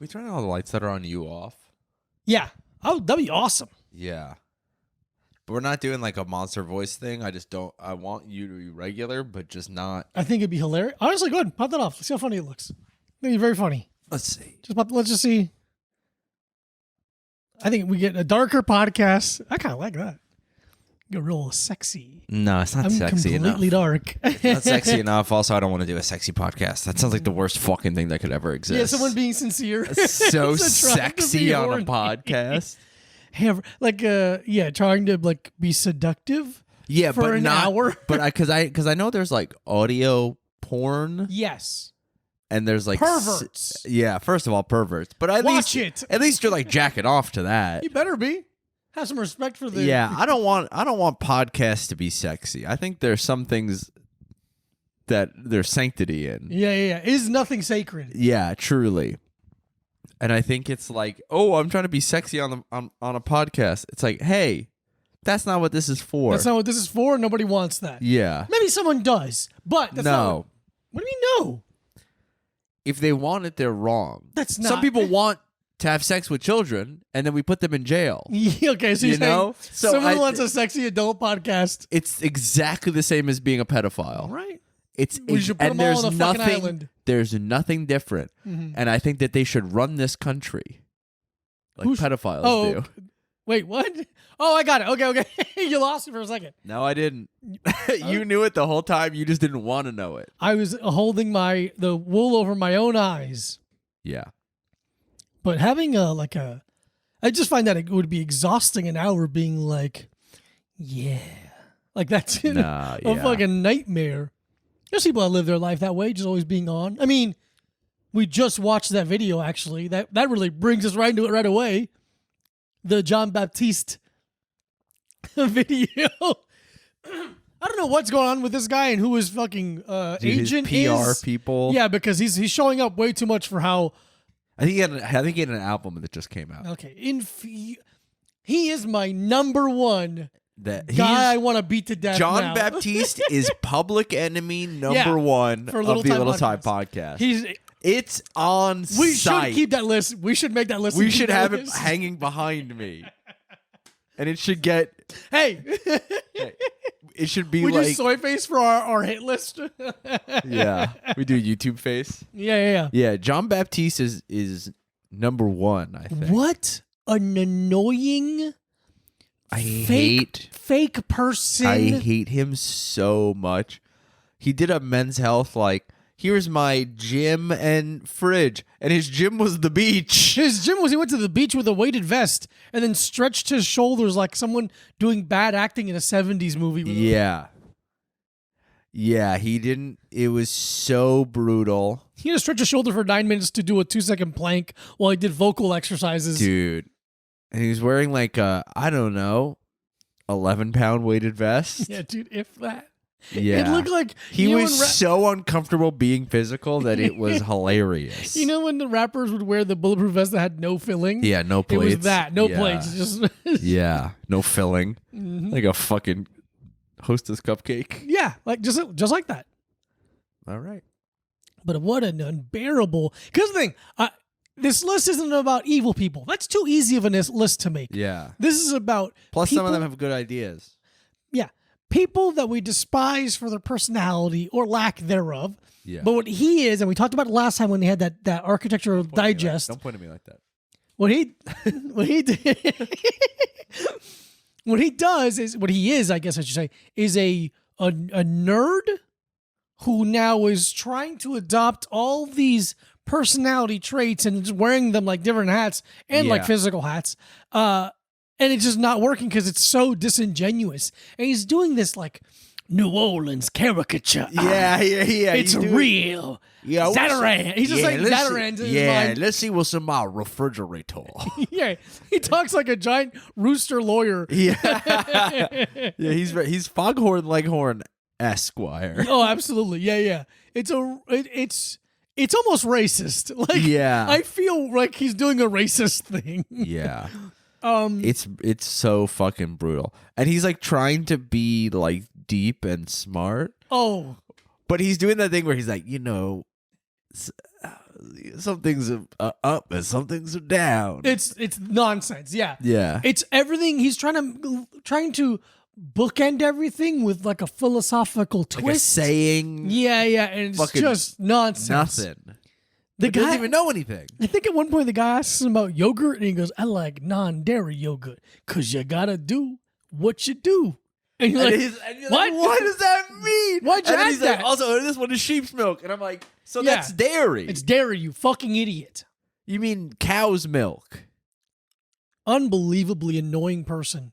we turn all the lights that are on you off? Yeah. Oh, that'd be awesome. Yeah. But we're not doing like a monster voice thing. I want you to be regular, but just not. I think it'd be hilarious. Honestly, go ahead. Pop that off. Let's see how funny it looks. It'd be very funny. Let's see. Let's just see. I think we get a darker podcast. I kind of like that. Get real sexy. No, it's not I'm sexy enough. completely dark. Not sexy enough. Also, I don't want to do a sexy podcast. That sounds like the worst fucking thing that could ever exist. Yeah, someone being sincere. So So trying to sexy be on a horny. podcast. Trying to like be seductive. Yeah, For but an not, hour. But because I know there's like audio porn Yes. and there's like Perverts. yeah, first of all, perverts. But at Watch least it. At least you're like jacking off to that. You better be. Have some respect for the. Yeah, I don't want podcasts to be sexy. I think there's some things that there's sanctity in. Yeah. Is nothing sacred? Yeah, truly. And I think it's like, oh, I'm trying to be sexy on a podcast. It's like, hey, that's not what this is for. That's not what this is for. Nobody wants that. Yeah. Maybe someone does, but that's not No. what do you mean no? If they want it, they're wrong. That's not. Some people want to have sex with children, and then we put them in jail. Okay, so You you're know? saying So someone I- wants a sexy adult podcast, It's exactly the same as being a pedophile. right? It's We should put and them all there's on a fucking nothing. island. There's nothing different, and I think that they should run this country like Who's- pedophiles do. Wait, what? Oh, I got it. Okay. You lost me for a second. No, I didn't. You knew it the whole time. You just didn't want to know it. I was holding the wool over my own eyes. Yeah. But having I just find that it would be exhausting an hour being like, yeah. Like that's Nah, a yeah. fucking nightmare. There's people that live their life that way, just always being on. I mean, we just watched that video, actually. That really brings us right into it right away. The John Baptiste video. I don't know what's going on with this guy and who his fucking Dude, agent his PR is. people. Yeah, because he's showing up way too much for how. I think he had an album that just came out. Okay, he is my number one That guy I he's- want to beat to death. John now. Baptiste is public enemy number Yeah, one for of Little the Time Little Time Podcast. podcast. It's on We site. should keep that list. We should make that list. We and keep should that have it list. hanging behind me, and it should get. Hey, It should be we like do soy face for our hit list. yeah. We do YouTube face. Yeah. Yeah, John Baptiste is number one. I think. What an annoying I hate. fake person. I hate him so much. He did a Men's Health like, here's my gym and fridge, and his gym was the beach. His gym was he went to the beach with a weighted vest and then stretched his shoulders like someone doing bad acting in a 70s movie. With him. Yeah, he didn't. It was so brutal, He had to stretch his shoulder for 9 minutes to do a 2-second plank while he did vocal exercises. dude. And he was wearing like a, I don't know, 11-pound weighted vest. Yeah, dude, if that. Yeah. It looked like He you know was when ra- so uncomfortable being physical that it was hilarious. You know when the rappers would wear the bulletproof vest that had no filling? Yeah, no It plates. was that. No Yeah. plates. Just Yeah, no filling. Mhm. Like a fucking Hostess cupcake. Yeah, like just like that. All right. But what an unbearable. Because the thing, this list isn't about evil people. That's too easy of a list to make. Yeah. This is about Plus, some of people- them have good ideas. yeah, people that we despise for their personality or lack thereof. Yeah. But what he is, and we talked about it last time when they had that architectural digest. Don't point at me like that. What he did, what he does is what he is, I guess I should say, is a nerd who now is trying to adopt all these personality traits and is wearing them like different hats and like Yeah. physical hats. And it's just not working because it's so disingenuous. And he's doing this like New Orleans caricature. Yeah. It's you do it. real. Yeah, Zataran. He's just like let's Zataran see- in his Yeah, mind. let's see what's in my refrigerator. Yeah, he talks like a giant rooster lawyer. yeah. Yeah, he's Foghorn Leghorn Esquire. Oh, absolutely. Yeah. It's almost racist. Like, Yeah. I feel like he's doing a racist thing. Yeah. It's so fucking brutal. And he's like trying to be like deep and smart, Oh, but he's doing that thing where he's like, you know, some things are up and some things are down. It's nonsense. Yeah. Yeah. It's everything. He's trying to bookend everything with like a philosophical twist. Like a saying. Yeah, and it's Fucking just nonsense. Nothing. The He guy doesn't even know anything. I think at one point the guy asks him about yogurt, and he goes, "I like non-dairy yogurt because you gotta do what you do." And you're like, What? "What? What does that mean? Why'd you and then add he's like, that? also, this one is sheep's milk. And I'm like, so Yeah. that's dairy. It's dairy, you fucking idiot." You mean cow's milk? Unbelievably annoying person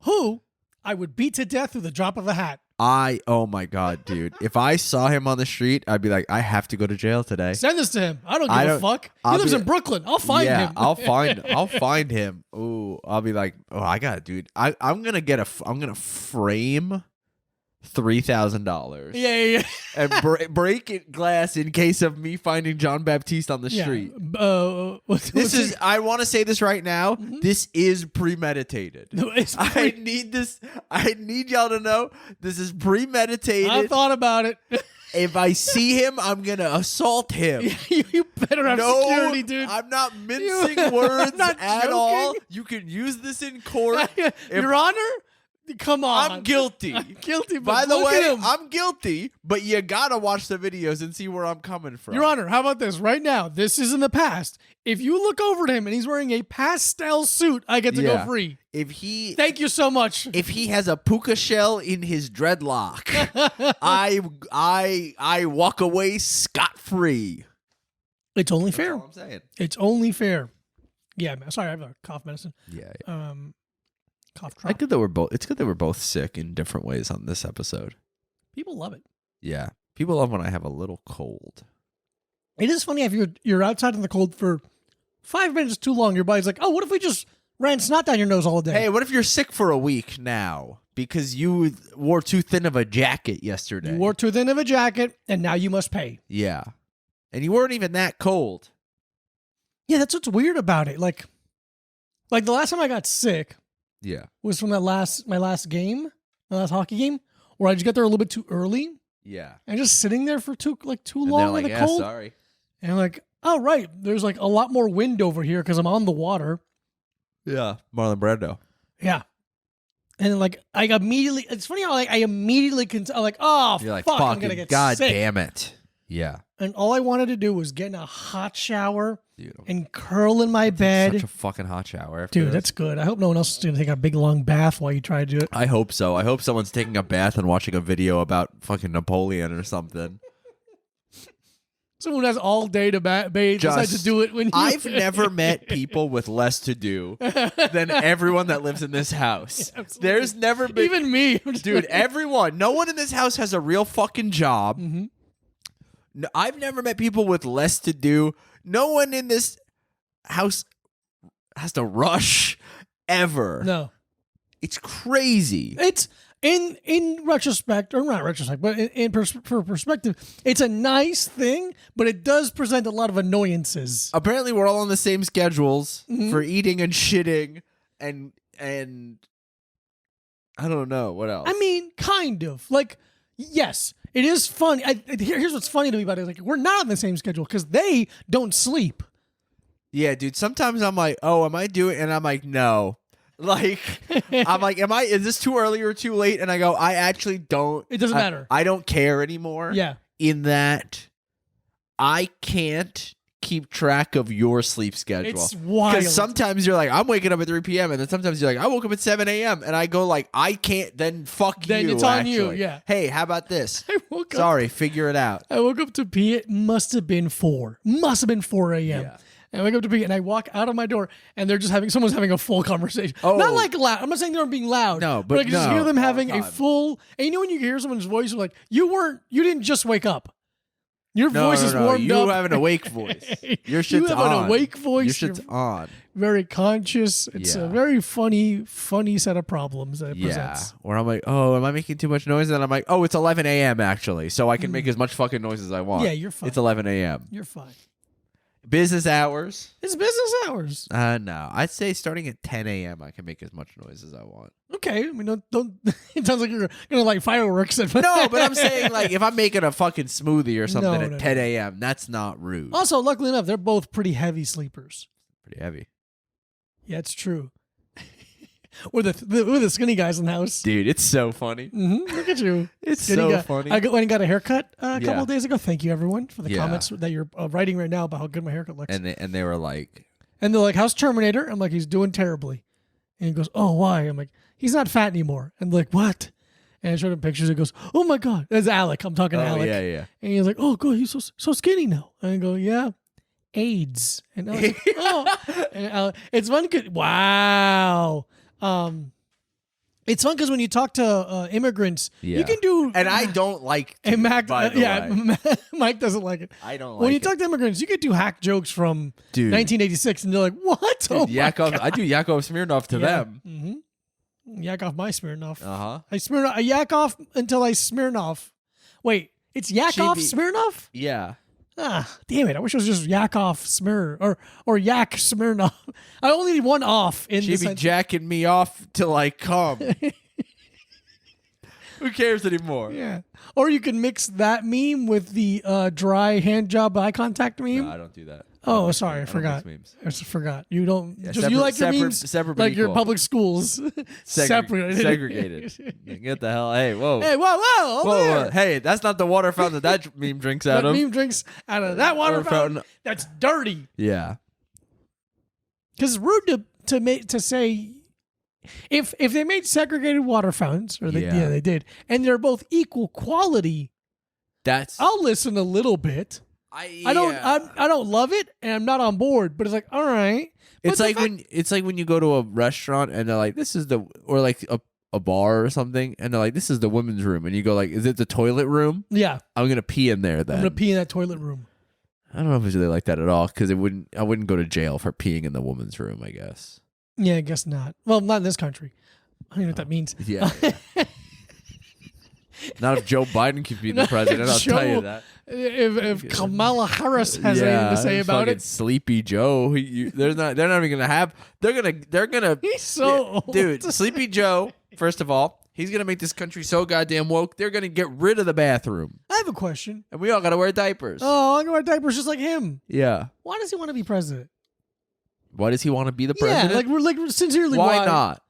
who I would beat to death with the drop of a hat. Oh my God, dude. If I saw him on the street, I'd be like, I have to go to jail today. Send this to him. I don't give I a don't- fuck. He I'll lives be- in Brooklyn. I'll find him. I'll find him. Ooh, I'll be like, oh, I got it, dude. I'm gonna frame $3,000. Yeah. And break it glass in case of me finding John Baptiste on the street. This This is. I want to say this right now. This is premeditated. I need y'all to know this is premeditated. I thought about it. If I see him, I'm gonna assault him. You better have No, security, dude. I'm not mincing words I'm not at joking. all. You can use this in court. If- Your Honor, come on. I'm guilty. I'm guilty. But By the look at way, him. I'm guilty, but you gotta watch the videos and see where I'm coming from. Your Honor, how about this right now? This is in the past. If you look over at him and he's wearing a pastel suit, I get to go Yeah. free. If he Thank you so much. if he has a puka shell in his dreadlock, I walk away scot free. It's only That's fair. all I'm saying. It's only fair. Yeah, sorry, I have a cough medicine. Yeah. Cough I drop. good that we're both. It's good that we're both sick in different ways on this episode. People love it. Yeah, people love when I have a little cold. It is funny if you're outside in the cold for 5 minutes too long. Your body's like, oh, what if we just ran snot down your nose all day? Hey, what if you're sick for a week now because you wore too thin of a jacket yesterday? You wore too thin of a jacket, and now you must pay. Yeah, and you weren't even that cold. Yeah, that's what's weird about it. Like the last time I got sick Yeah, was from my last game, my last hockey game, where I just got there a little bit too early yeah. and just sitting there for too And long they're in like, the yeah, cold. sorry. And I'm like, oh right, there's like a lot more wind over here because I'm on the water. Yeah, Marlon Brando. Yeah. And then, like I immediately, it's funny how like I immediately I'm like, oh You're like, fuck, I'm fucking gonna get god sick. damn it. Yeah, And all I wanted to do was get in a hot shower dude. and curl in my bed. Such a fucking hot shower. After Dude, this. that's good. I hope no one else is gonna take a big long bath while you try to do it. I hope so. I hope someone's taking a bath and watching a video about fucking Napoleon or something. Someone who has all day to bathe decides to Just- do it when you I've never met people with less to do than everyone that lives in this house. Absolutely. There's never been even me. I'm just dude, like- everyone. No one in this house has a real fucking job. Mhm. No, I've never met people with less to do. No one in this house has to rush ever. No. It's crazy. It's in retrospect, or not retrospect, but for perspective, it's a nice thing, but it does present a lot of annoyances. Apparently we're all on the same schedules Mhm. for eating and shitting and I don't know what else. I mean, kind of. Like, yes, it is funny. Here's what's funny to me about it. Like, we're not on the same schedule because they don't sleep. Yeah, dude. Sometimes I'm like, oh, am I doing? And I'm like, no. Like, I'm like, is this too early or too late? And I go, I actually don't. It doesn't matter. I don't care anymore. Yeah. In that, I can't keep track of your sleep schedule. It's wild. Because sometimes you're like, I'm waking up at 3 p.m. And then sometimes you're like, I woke up at 7 a.m. And I go like, I can't. Then fuck you. Then it's on you, actually. yeah. Hey, how about this? I woke up. Sorry, figure it out. I woke up to pee. It must have been 4. Must have been 4 a.m. Yeah. And I wake up to pee, and I walk out of my door, and they're just someone's having a full conversation. Oh. Not like loud. I'm not saying they're being loud. No, but I can just no, hear them all the having a time. full. And you know when you hear someone's voice, you're like, you didn't just wake up. Your No, voice is warmed you up. have an awake voice. Your You shit's have on. an awake voice. Your shit's You're on. very conscious. It's a Yeah. very funny set of problems that it Yeah. presents. Where I'm like, oh, am I making too much noise? And then I'm like, oh, it's 11 a.m. actually, so I can make as much fucking noise as I want. Yeah, you're fine. It's 11 a.m. You're fine. Business hours. It's business hours. No. I'd say starting at 10 a.m. I can make as much noise as I want. Okay. I mean, don't it sounds like you're gonna like fireworks. No, but I'm saying like if I'm making a fucking smoothie or something No, at 10 a.m., that's not rude. Also, luckily enough, they're both pretty heavy sleepers. Pretty heavy. Yeah, it's true. we're the skinny guys in the house. Dude, it's so funny. Look at you. It's Skinny so guy. funny. I went and got a haircut a Yeah. couple of days ago. Thank you, everyone, for the Yeah. comments that you're writing right now about how good my haircut looks. And they were like, And they're like, "How's Terminator?" I'm like, "He's doing terribly." And he goes, "Oh, why?" I'm like, "He's not fat anymore." And they're like, "What?" And I showed him pictures. He goes, "Oh my god, that's Alec." I'm talking to oh, Alec. yeah. And he's like, "Oh god, he's so skinny now." And I go, "Yeah, AIDS." And I was like, "Oh." And it's fun. Wow. It's fun because when you talk to immigrants, Yeah. you can do. And I don't like And Mac, by the way. Mike doesn't like it. I don't like When you it. talk to immigrants, you can do hack jokes from Dude. 1986, and they're like, "What?" Dude, Oh my Yakov, God. I do Yakov Smirnoff to them. Mm-hmm. Yak off my Smirnoff. Uh-huh. I yak off until I Smirnoff. Wait, it's yak off Chibi- Smirnoff? Yeah. Ah, damn it! I wish it was just yak off Smir or yak Smirnoff. I only need one off in She this. be jacking me off till I come. Who cares anymore? Yeah, or you can mix that meme with the dry hand job eye contact meme. No, I don't do that. Oh, sorry, I don't forgot. mix memes. I just forgot. You don't. Yeah, just you like your memes separate but like your equal. public schools. Separated. Segregated. Get the hell. Hey, whoa. Hey, whoa, over Whoa, there. whoa. Hey, that's not the water fountain that meme drinks out That of. meme drinks out of that water Water fountain. fountain. That's dirty. Yeah. Because it's rude to say if they made segregated water fountains, or Yeah. they did, and they're both equal quality, That's. I'll listen a little bit. I don't love it, and I'm not on board. But it's like, all right. But It's the like fact- when you go to a restaurant and they're like, this is the, or like a bar or something, and they're like, this is the women's room, and you go like, is it the toilet room? yeah, I'm gonna pee in there then. I'm gonna pee in that toilet room. I don't know if it's really like that at all because I wouldn't go to jail for peeing in the woman's room. I guess. Yeah, I guess not. Well, not in this country. I don't know what that means. Yeah. Not if Joe Biden can be the president. I'll tell you that. If Kamala Harris has anything to say about fucking it, Sleepy Joe. They're not even gonna have. They're gonna. he's so old. Dude, Sleepy Joe. First of all, he's gonna make this country so goddamn woke. They're gonna get rid of the bathroom, I have a question. and we all gotta wear diapers. Oh, I can wear diapers just like him. Yeah. Why does he want to be president? Why does he want to be the president? Yeah, like sincerely, why not?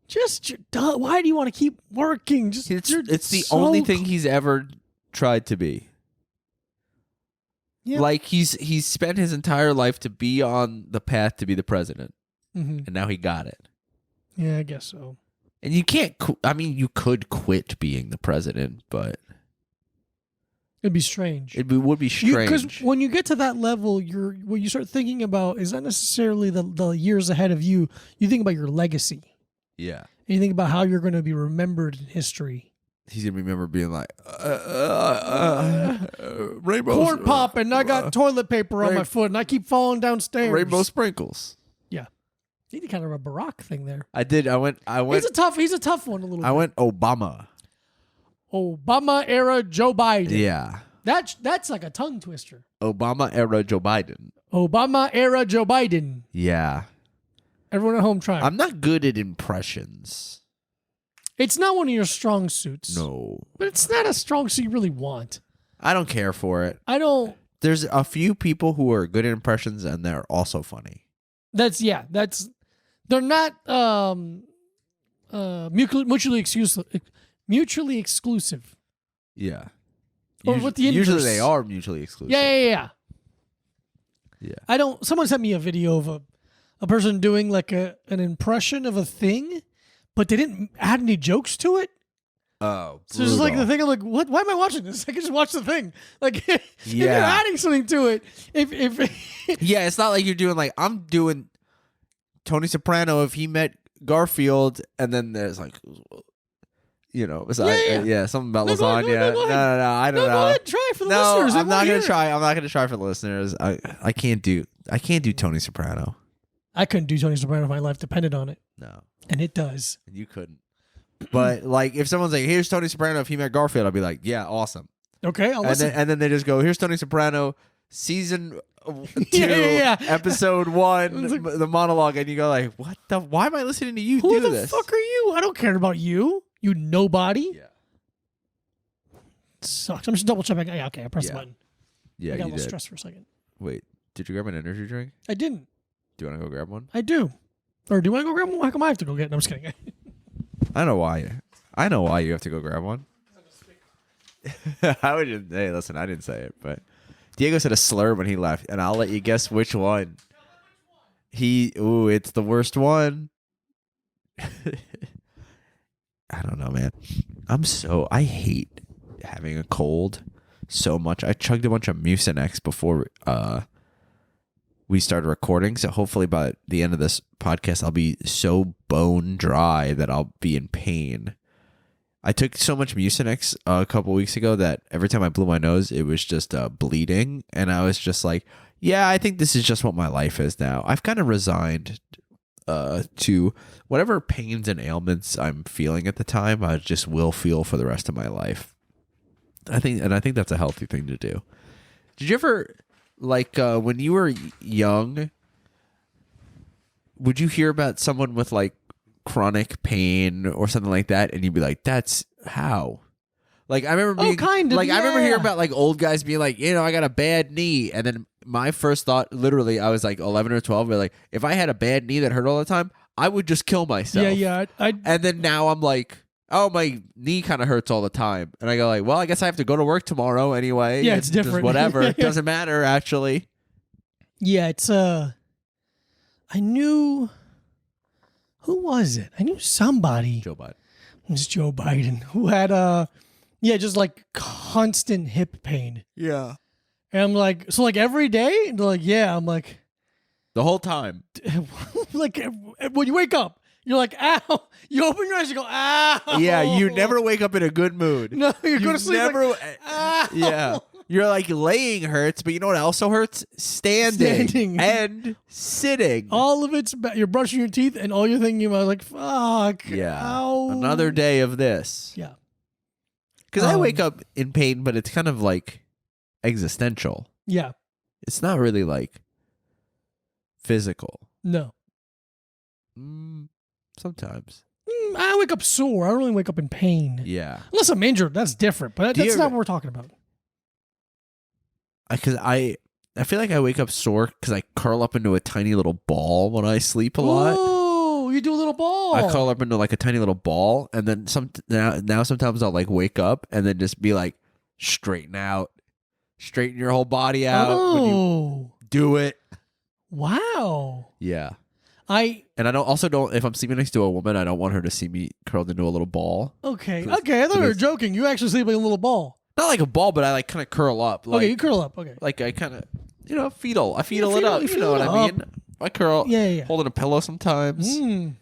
Just why do you want to keep working? Just It's you're the so only thing he's ever tried to be. Yeah. Like he's spent his entire life to be on the path to be the president, Mhm. and now he got it. Yeah, I guess so. And you can't. I mean, you could quit being the president, but It'd be strange. it would be strange. Because when you get to that level, what you start thinking about is not necessarily the years ahead of you. You think about your legacy. Yeah, And you think about how you're going to be remembered in history. he's gonna remember being like, rainbow Corn pop, and I got toilet paper on rain- my foot, and I keep falling downstairs. rainbow sprinkles. Yeah, he did kind of a Barack thing there. I did. I went. He's a tough one a little. I went Obama. Obama era Joe Biden. Yeah, That's like a tongue twister. Obama era Joe Biden. Obama era Joe Biden. Yeah, Everyone at home try. I'm not good at impressions. It's not one of your strong suits. No, But it's not a strong suit you really want. I don't care for it. I don't. There's a few people who are good at impressions, and they're also funny. They're not mutually exclusive. Yeah. Or with the usually inverse. they are mutually exclusive. Yeah. Yeah. I don't. Someone sent me a video of a person doing like an impression of a thing, but they didn't add any jokes to it. Oh, So it's just like the brutal. thing. I'm like, what? Why am I watching this? I can just watch the thing. Like, if you're Yeah. adding something to it, if Yeah, it's not like you're doing like I'm doing Tony Soprano if he met Garfield, and then there's like, it's Yeah. something about No, go ahead, lasagna. go ahead. No, I don't no, know. go ahead, try it for the No, listeners. I'm not gonna gonna try. I'm not gonna try for the listeners. I can't do Tony Soprano. I couldn't do Tony Soprano if my life depended on it, No, and it does. you couldn't. But like, if someone's like, "Here's Tony Soprano if he met Garfield," I'll be like, "Yeah, awesome." Okay, I'll listen. And then they just go, "Here's Tony Soprano, season Yeah. episode 1, the monologue, and you go like, "What the? Why am I listening to you Who do the this?" fuck are you? I don't care about you. You nobody. Yeah, Sucks. I'm just double checking. Yeah, okay, I pressed the Yeah. button. yeah, I got a you little did. stressed for a second. Wait, did you grab an energy drink? I didn't. Do you want to go grab one? I do. Or do you want to go grab one? How come I have to go get it? No, I'm just kidding. I know why. I know why you have to go grab one. I would just, hey, listen, I didn't say it, but Diego said a slur when he left, and I'll let you guess which one. It's the worst one. I don't know, man. I hate having a cold so much. I chugged a bunch of Mucinex before we started recording, so hopefully by the end of this podcast, I'll be so bone dry that I'll be in pain. I took so much Mucinex a couple weeks ago that every time I blew my nose, it was just bleeding, and I was just like, yeah, I think this is just what my life is now. I've kind of resigned to whatever pains and ailments I'm feeling at the time. I just will feel for the rest of my life. I think that's a healthy thing to do. Did you ever, like, when you were young, would you hear about someone with like chronic pain or something like that, and you'd be like, "That's how." Like, I remember being kind of, like, I remember yeah. hearing about like old guys being like, I got a bad knee, and then my first thought, literally, I was like 11 or 12, but like, if I had a bad knee that hurt all the time, I would just kill myself. Yeah. And then now I'm like, oh, my knee kind of hurts all the time, and I go like, well, I guess I have to go to work tomorrow anyway. Yeah, it's just different. whatever, it doesn't matter actually. Yeah, it's I knew. Who was it? I knew somebody. Joe Biden. It was Joe Biden who had just like constant hip pain. Yeah. And I'm like, so like every day? And they're like, yeah. I'm like, The whole time. like when you wake up, you're like, ow. You open your eyes, you go, ow. Yeah, you never wake up in a good mood. No, you're going to You sleep never. like, ow. Yeah. You're like laying hurts, but you know what also hurts? Standing. Standing. And sitting. All of it's you're brushing your teeth, and all you're thinking about is like, fuck. Yeah. Ow. Another day of this. Yeah. Because I wake up in pain, but it's kind of like existential. Yeah. It's not really like physical. No. Sometimes. I wake up sore. I don't really wake up in pain. Yeah. Unless I'm injured, that's different. But Do you that's not ever- what we're talking about. Because I feel like I wake up sore because I curl up into a tiny little ball when I sleep a lot. Oh, you do a little ball. I curl up into like a tiny little ball, and then now sometimes I'll like wake up and then just be like, straighten your whole body out when you Oh, do it. wow. Yeah. I And I don't if I'm sleeping next to a woman, I don't want her to see me curled into a little ball. okay. Because- Okay, I thought you were because- joking. You actually sleep like a little ball. Not like a ball, but I like kind of curl up. Like, Okay, you curl up. Okay. like I kind of, fetal. I fetal it fetal- up. you You know fetal what I it mean? I curl. Yeah. Holding a pillow sometimes. Mm.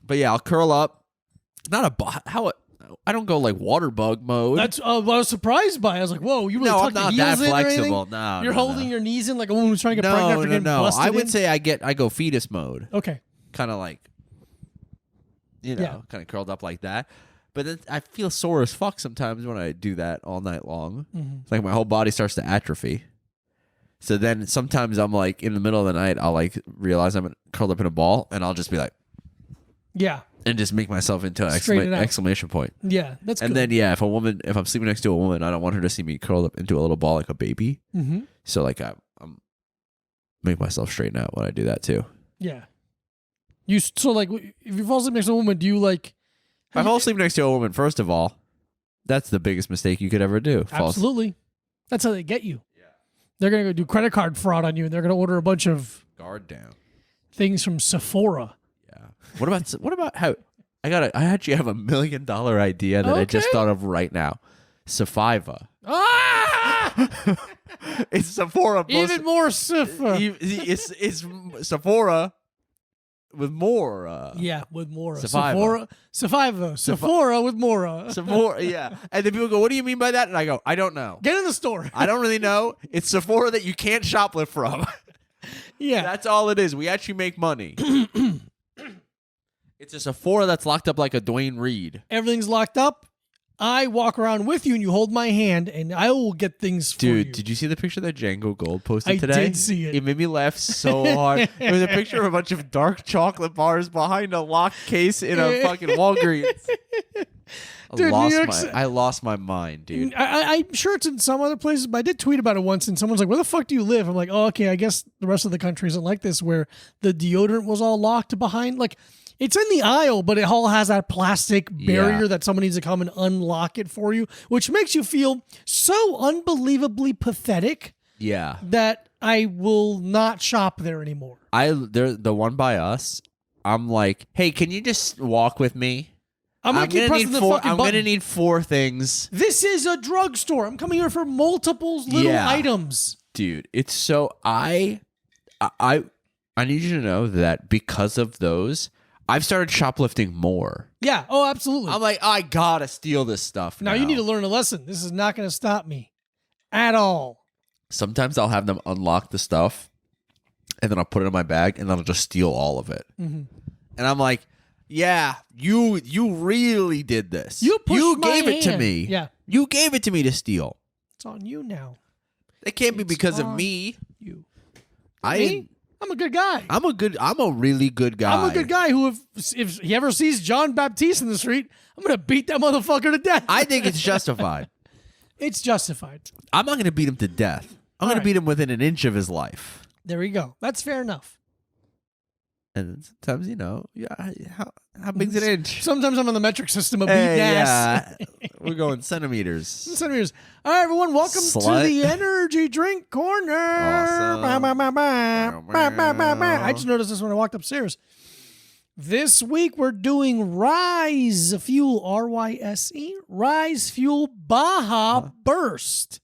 But yeah, I'll curl up. Not a I don't go like water bug mode. That's what I was surprised by. I was like, whoa, you really no, tuck I'm not your that heels in or anything? flexible. No, You're no, holding no. your knees in like a woman who's trying to get pregnant after getting No. busted I would in? say I go fetus mode. Okay. Kind of like, Yeah. kind of curled up like that. But then I feel sore as fuck sometimes when I do that all night long. Mm-hmm. It's like my whole body starts to atrophy. So then sometimes I'm like in the middle of the night, I'll like realize I'm curled up in a ball, and I'll just be like, Yeah. and just make myself into an Straighten it out. exclamation point. Yeah. That's And good. then if I'm sleeping next to a woman, I don't want her to see me curled up into a little ball like a baby. Mm-hmm. So like I'm make myself straighten out when I do that too. Yeah. So like if you fall asleep next to a woman, do you like If I fall asleep next to a woman, first of all, that's the biggest mistake you could ever do. Absolutely. That's how they get you. Yeah. They're gonna go do credit card fraud on you, and they're gonna order a bunch of Guard down. things from Sephora. Yeah. What about how I actually have $1 million idea that I just Okay. thought of right now. Sephiva. Ah! It's Sephora. Even more Sephora. It's Sephora with more. Yeah, with Mora. Sephiva. Sephora with Mora. Sephora, yeah. And then people go, "What do you mean by that?" And I go, "I don't know. Get in the store. I don't really know. It's Sephora that you can't shoplift from. Yeah. That's all it is. We actually make money. It's a Sephora that's locked up like a Dwayne Reed. Everything's locked up. I walk around with you and you hold my hand and I will get things for you. Dude, did you see the picture that Django Gold posted I today? did see it. It made me laugh so hard. It was a picture of a bunch of dark chocolate bars behind a locked case in a fucking Walgreens. Dude, I lost my mind, dude. I'm sure it's in some other places, but I did tweet about it once, and someone's like, "Where the fuck do you live?" I'm like, "Oh, okay. I guess the rest of the country isn't like this, where the deodorant was all locked behind. Like, it's in the aisle, but it all has that plastic barrier Yeah. that someone needs to come and unlock it for you, which makes you feel so unbelievably pathetic Yeah. that I will not shop there anymore." The one by us, I'm like, hey, can you just walk with me? I'm gonna keep pressing the fucking I'm button. gonna need 4 things. This is a drugstore. I'm coming here for multiple little Yeah. items. Dude, it's so I need you to know that because of those, I've started shoplifting more. Yeah. Oh, absolutely. I'm like, I gotta steal this stuff. Now you need to learn a lesson. This is not going to stop me at all. Sometimes I'll have them unlock the stuff, and then I'll put it in my bag, and then I'll just steal all of it. Mm-hmm. And I'm like, yeah, you really did this. You pushed my gave it to hand. me. Yeah. You gave it to me to steal. It's on you now. It can't be It's because of on me. You. I Me? I'm a good guy. I'm a really good guy. I'm a good guy who, if he ever sees John Baptiste in the street, I'm going to beat that motherfucker to death. I think it's justified. It's justified. I'm not going to beat him to death. I'm going All to beat him within an inch of his life. There we go. That's fair enough. And sometimes, how big's an inch? Sometimes I'm on the metric system of beating Hey, ass. yeah. We're going centimeters. Centimeters. All right, everyone. Welcome Slut. to the Energy Drink Corner. Awesome. I just noticed this when I walked upstairs. This week we're doing Rise Fuel, R-Y-S-E, Rise Fuel Baja Burst.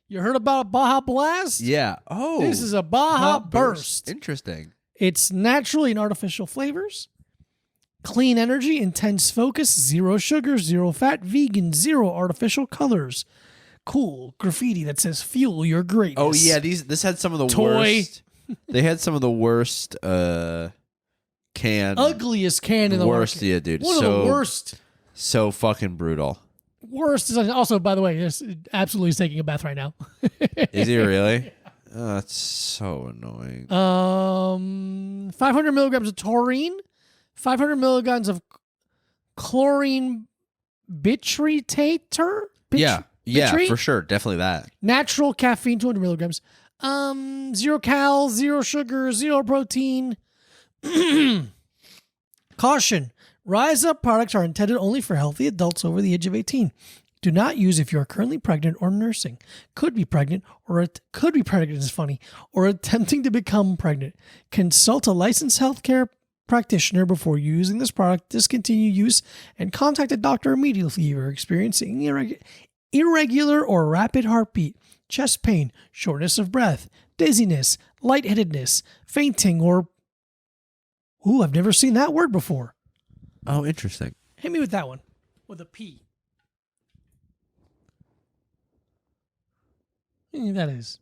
You heard about Baja Blast? Yeah. Oh. This is a Baja Burst. Interesting. It's naturally and artificial flavors, clean energy, intense focus, zero sugar, zero fat, vegan, zero artificial colors. Cool graffiti that says "Fuel your greatness." Oh yeah, this had some of the Toy. worst. They had some of the worst can. Ugliest can in the worst, market. yeah, dude. One of the worst. So fucking brutal. Worst is also, by the way, this absolutely is taking a bath right now. Is he really? Oh, that's so annoying. 500 milligrams of taurine, 500 milligrams of chlorine bitritator. Yeah, bitrate? for sure, definitely that. Natural caffeine, 200 milligrams. Zero cal, zero sugar, zero protein. Caution. Rise Up products are intended only for healthy adults over the age of 18. Do not use if you are currently pregnant or nursing, could be pregnant, is funny, or attempting to become pregnant. Consult a licensed healthcare practitioner before using this product. Discontinue use and contact a doctor immediately if you are experiencing irregular or rapid heartbeat, chest pain, shortness of breath, dizziness, lightheadedness, fainting, or... Ooh, I've never seen that word before. Oh, interesting. Hit me with that one. With a P. What do you think that is?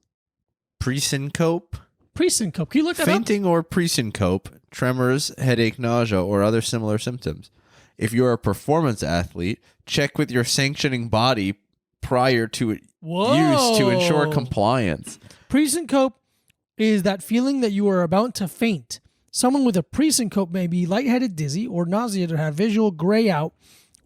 Presyncope, Presyncope. Can you look that up? fainting or presyncope, tremors, headache, nausea, or other similar symptoms. If you're a performance athlete, check with your sanctioning body prior to use to ensure compliance. Presyncope is that feeling that you are about to faint. Someone with a presyncope may be lightheaded, dizzy, or nauseated, or have visual gray out,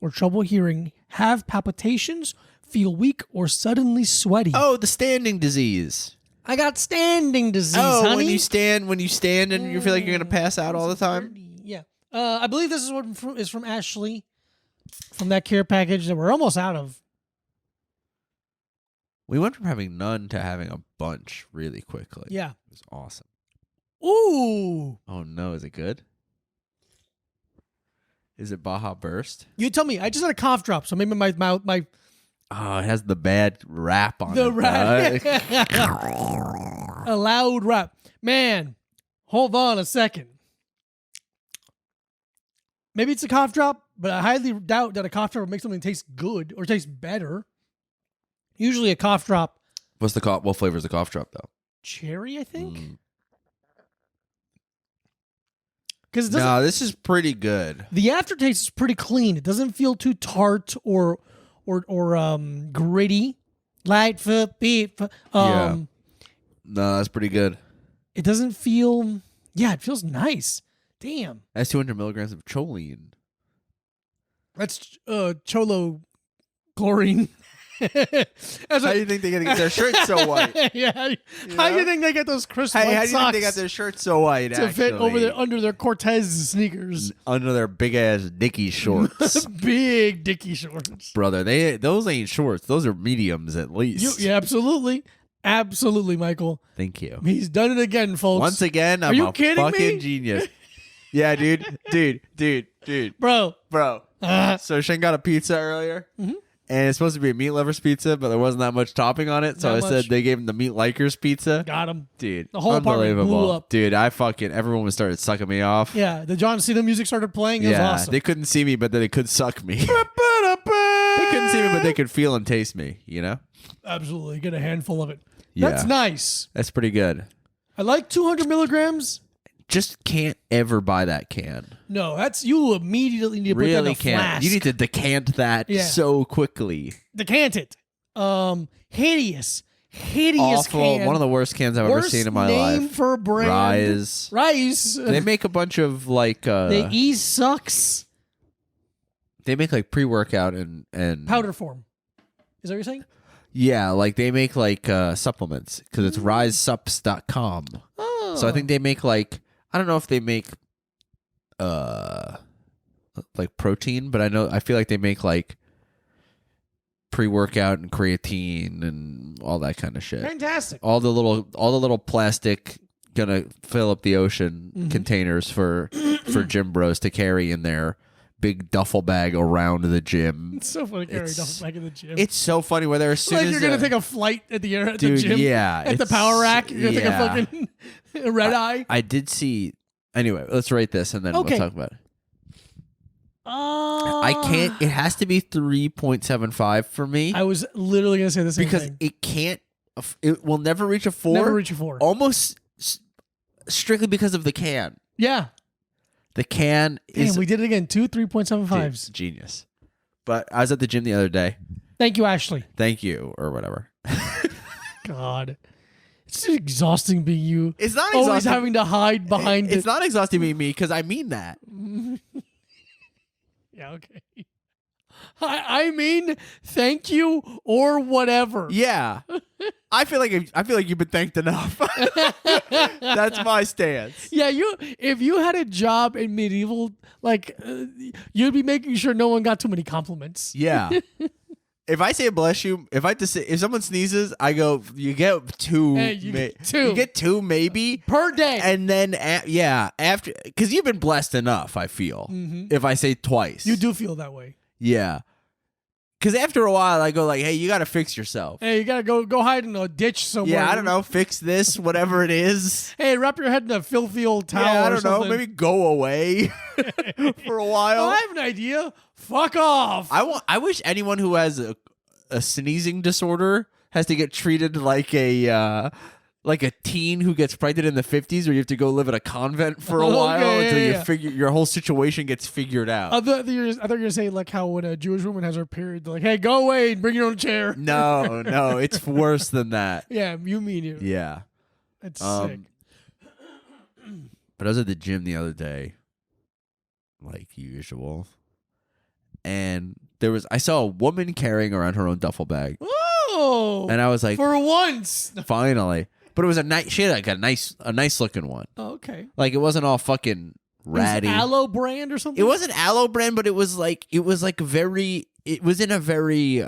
or trouble hearing, have palpitations, feel weak, or suddenly sweaty. Oh, the standing disease. I got standing disease, Oh, honey. when you stand and you feel like you're gonna pass out all the time. Yeah. I believe this is what is from Ashley, from that care package that we're almost out of. We went from having none to having a bunch really quickly. Yeah. It was awesome. Ooh. Oh no, is it good? Is it Baja Burst? You tell me. I just had a cough drop, so maybe my Oh, it has the bad rap on the it. rap. A loud rap. Man, hold on a second. Maybe it's a cough drop, but I highly doubt that a cough drop will make something taste good or taste better. Usually a cough drop. What flavor is the cough drop though? Cherry, I think. Mm. Because No, this is pretty good. the aftertaste is pretty clean. It doesn't feel too tart or gritty, light foot, beat foot. Yeah. No, that's pretty good. It doesn't feel. Yeah, it feels nice. Damn. That's 200 milligrams of choline. That's cholo chlorine. That's How do you think they get their shirts so white? Yeah. How do you think they get those crisp Hey, white how do you think they got socks their shirts so white? to fit over actually? under their Cortez sneakers? Under their big ass Dickie shorts, Big Dickie shorts. brother. Those ain't shorts. Those are mediums at least. Yeah, absolutely. Absolutely, Michael. Thank you. He's done it again, folks. Once again, I'm you a kidding fucking me? genius. Yeah, dude. Bro. So Shane got a pizza earlier, Mhm. and it's supposed to be a meat lovers pizza, but there wasn't that much topping on it. So Not I much. said they gave him the meat likers pizza. Got him. Dude, The whole apartment blew unbelievable. up. Dude, everyone was started sucking me off. Yeah, the John Cena music started playing. It was Yeah, awesome. they couldn't see me, but they could suck me. They couldn't see me, but they could feel and taste me. You know, Absolutely. Get a handful of it. Yeah. That's nice. that's pretty good. I like 200 milligrams. Just can't ever buy that can. No, that's you immediately need to put that in Really a can't. flask. You need to decant that Yeah. so quickly. decant it. Hideous Awful. can. One of the worst cans I've ever Worst seen in my name life. for a brand. Rise. Rice. They make a bunch of like the E sucks they make like pre-workout and powder form. Is that what you're saying? Yeah, like they make like supplements because it's risesups.com. Oh. So I think they make like I don't know if they make like protein, but I feel like they make like pre-workout and creatine and all that kind of shit. fantastic. All the little plastic gonna fill up the ocean Mm-hmm. containers for gym bros to carry in their big duffel bag around the gym. It's so funny carrying It's- duffel back in the gym. It's so funny where they're as soon like as you're gonna take a flight at the at dude, the gym. yeah, At the it's- power rack, you're gonna yeah. take a fucking red eye. I did see. Anyway, let's rate this and then Okay. we'll talk about it. Oh, I can't. It has to be 3.75 for me I was literally gonna say the same because thing. it can't. It will never reach a 4. Never reach a 4. Almost strictly because of the can. Yeah. The can Damn, is we did it again. 2 3.75s. dude, genius. But I was at the gym the other day. Thank you, Ashley. Thank you or whatever. God, it's just exhausting being you. It's not Always exhausting. having to hide behind It's it. not exhausting being me because I mean that. Yeah, okay. I mean, thank you or whatever. Yeah, I feel like you've been thanked enough. That's my stance. Yeah, if you had a job in medieval, like you'd be making sure no one got too many compliments. Yeah. If I say bless you, if someone sneezes, I go, you get 2. Hey, you get 2. You get 2 maybe. Per day. And then, after, because you've been blessed enough, I feel, if I say twice. You do feel that way. Yeah. Because after a while, I go like, hey, you got to fix yourself. Hey, you gotta go hide in a ditch somewhere. Yeah, I don't know. Fix this, whatever it is. Hey, wrap your head in a filthy old towel. Yeah, I or don't know. something. Maybe go away for a Oh, while. I have an idea. Fuck off. I wish anyone who has a sneezing disorder has to get treated like a teen who gets pregnant in the 50s, where you have to go live at a convent for a Okay, while yeah, until you yeah. figure your whole situation gets figured out. I thought you were gonna say like how when a Jewish woman has her period, they're like, "Hey, go away and bring your own chair." No, it's worse than that. Yeah, you mean it. Yeah. That's sick. But I was at the gym the other day, like usual, and I saw a woman carrying around her own duffel bag, Oh, and I was like, for once. finally. But it was she had like a nice looking one. Oh, okay. Like it wasn't all fucking ratty. Is Aloe brand or something? It wasn't aloe brand, but it was in a very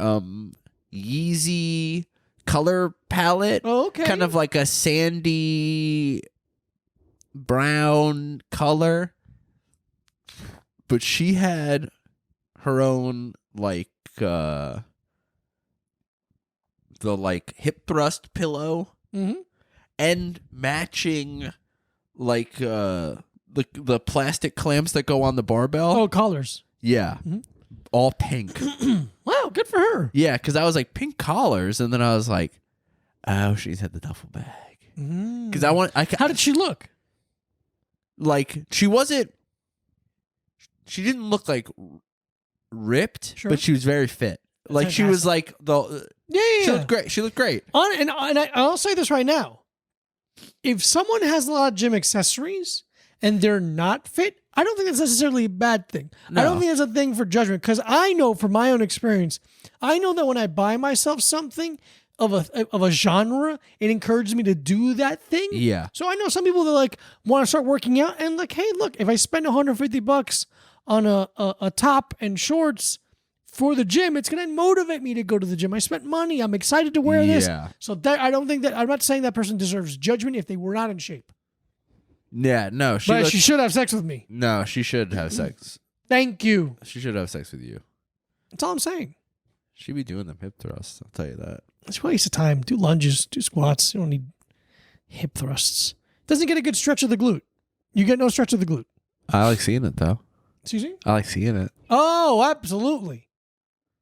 Yeezy color palette. Oh, okay. Kind of like a sandy brown color. But she had her own like the like hip thrust pillow Mhm. and matching like the plastic clamps that go on the barbell. Oh, collars. Yeah. Mhm. All pink. Wow, good for her. Yeah, because I was like, pink collars. And then I was like, oh, she's had the duffel bag. Because How did she look? like, she didn't look like ripped, Sure. but she was very fit. Like she was like the. Yeah. She looked great. She looked great. I'll say this right now. If someone has a lot of gym accessories and they're not fit, I don't think that's necessarily a bad thing. I don't think that's a thing for judgment because I know from my own experience, I know that when I buy myself something of a genre, it encourages me to do that thing. Yeah. So I know some people that like want to start working out and like, hey, look, if I spend $150 on a top and shorts for the gym, it's going to motivate me to go to the gym. I spent money. I'm excited to wear this. So that I don't think that I'm not saying that person deserves judgment if they were not in shape. Yeah, no. But she should have sex with me. No, she should have sex. Thank you. She should have sex with you. That's all I'm saying. She be doing them hip thrusts. I'll tell you that. It's a waste of time. Do lunges, do squats. You don't need hip thrusts. Doesn't get a good stretch of the glute. You get no stretch of the glute. I like seeing it though. Excuse me? I like seeing it. Oh, absolutely.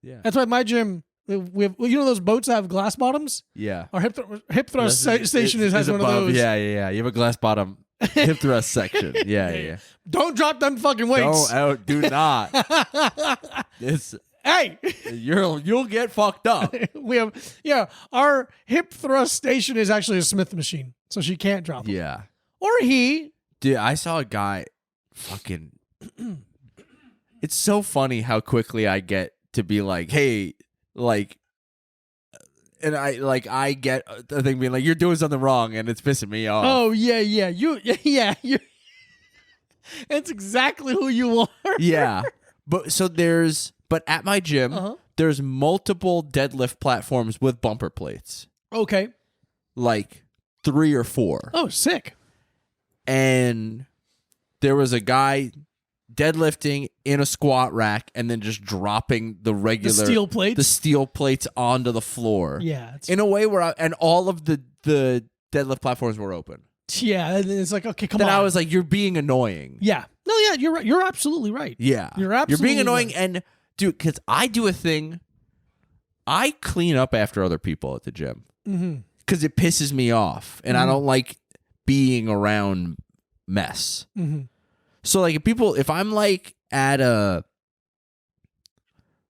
Yeah. That's why my gym, we have, you know those boats that have glass bottoms? Yeah. Our hip thrust station has one of those. Yeah. You have a glass bottom hip thrust section. Yeah. Don't drop them fucking weights. Do not. Hey, you'll get fucked up. we have our hip thrust station is actually a Smith machine, so she can't drop them. Yeah. Or he. Dude, I saw a guy fucking it's so funny how quickly I get to be like, hey, like, and I get the thing being like, you're doing something wrong and it's pissing me off. Oh yeah. You That's exactly who you are. Yeah. But at my gym, there's multiple deadlift platforms with bumper plates. Okay. Like 3 or 4. Oh, sick. And there was a guy deadlifting in a squat rack and then just dropping the steel plates onto the floor. Yeah. In a way where and all of the deadlift platforms were open. Yeah, and it's like, okay, come on. Then I was like, you're being annoying. Yeah. No, yeah, you're right. You're absolutely right. Yeah. You're being annoying. Right. And dude, because I do a thing, I clean up after other people at the gym. Because it pisses me off. And I don't like being around mess. So like if I'm like at a,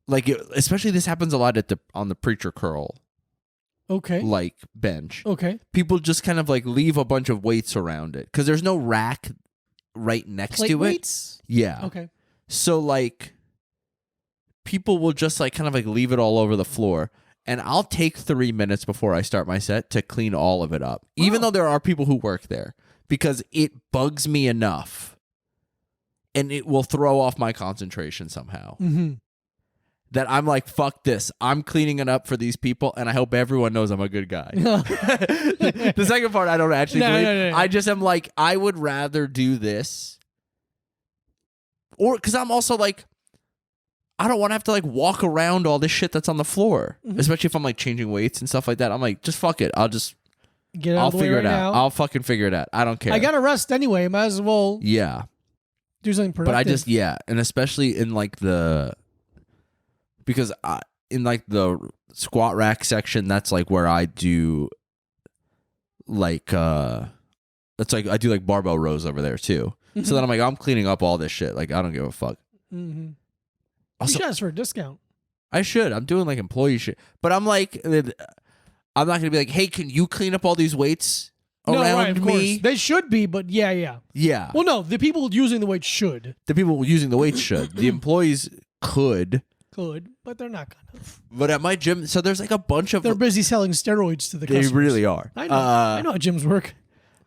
like especially this happens a lot on the preacher curl. Okay. Like bench. Okay. People just kind of like leave a bunch of weights around it because there's no rack right next to weights? It. Yeah. Okay. So like people will just like kind of like leave it all over the floor. And I'll take 3 minutes before I start my set to clean all of it up. Even though there are people who work there. Because it bugs me enough. And it will throw off my concentration somehow. That I'm like, fuck this. I'm cleaning it up for these people, and I hope everyone knows I'm a good guy. The second part, I don't actually believe. No. I just am like, I would rather do this. Or, because I'm also like, I don't want to have to like walk around all this shit that's on the floor. Especially if I'm like changing weights and stuff like that. I'm like, just fuck it. I'll figure it out. I'll fucking figure it out. I don't care. I got to rest anyway. Might as well. Yeah. Do something productive. But and especially in like because in like the squat rack section, that's like where I do like that's like I do like barbell rows over there too. So then I'm like, I'm cleaning up all this shit. Like I don't give a fuck. Also, you should ask for a discount. I should. I'm doing like employee shit, but I'm like, I'm not gonna be like, hey, can you clean up all these weights around me? They should be, but yeah. Well, no, the people using the weights should. The people using the weights should. The employees could, but they're not gonna. But at my gym, so there's like a bunch of. They're busy selling steroids to the customers. They really are. I know. I know how gyms work.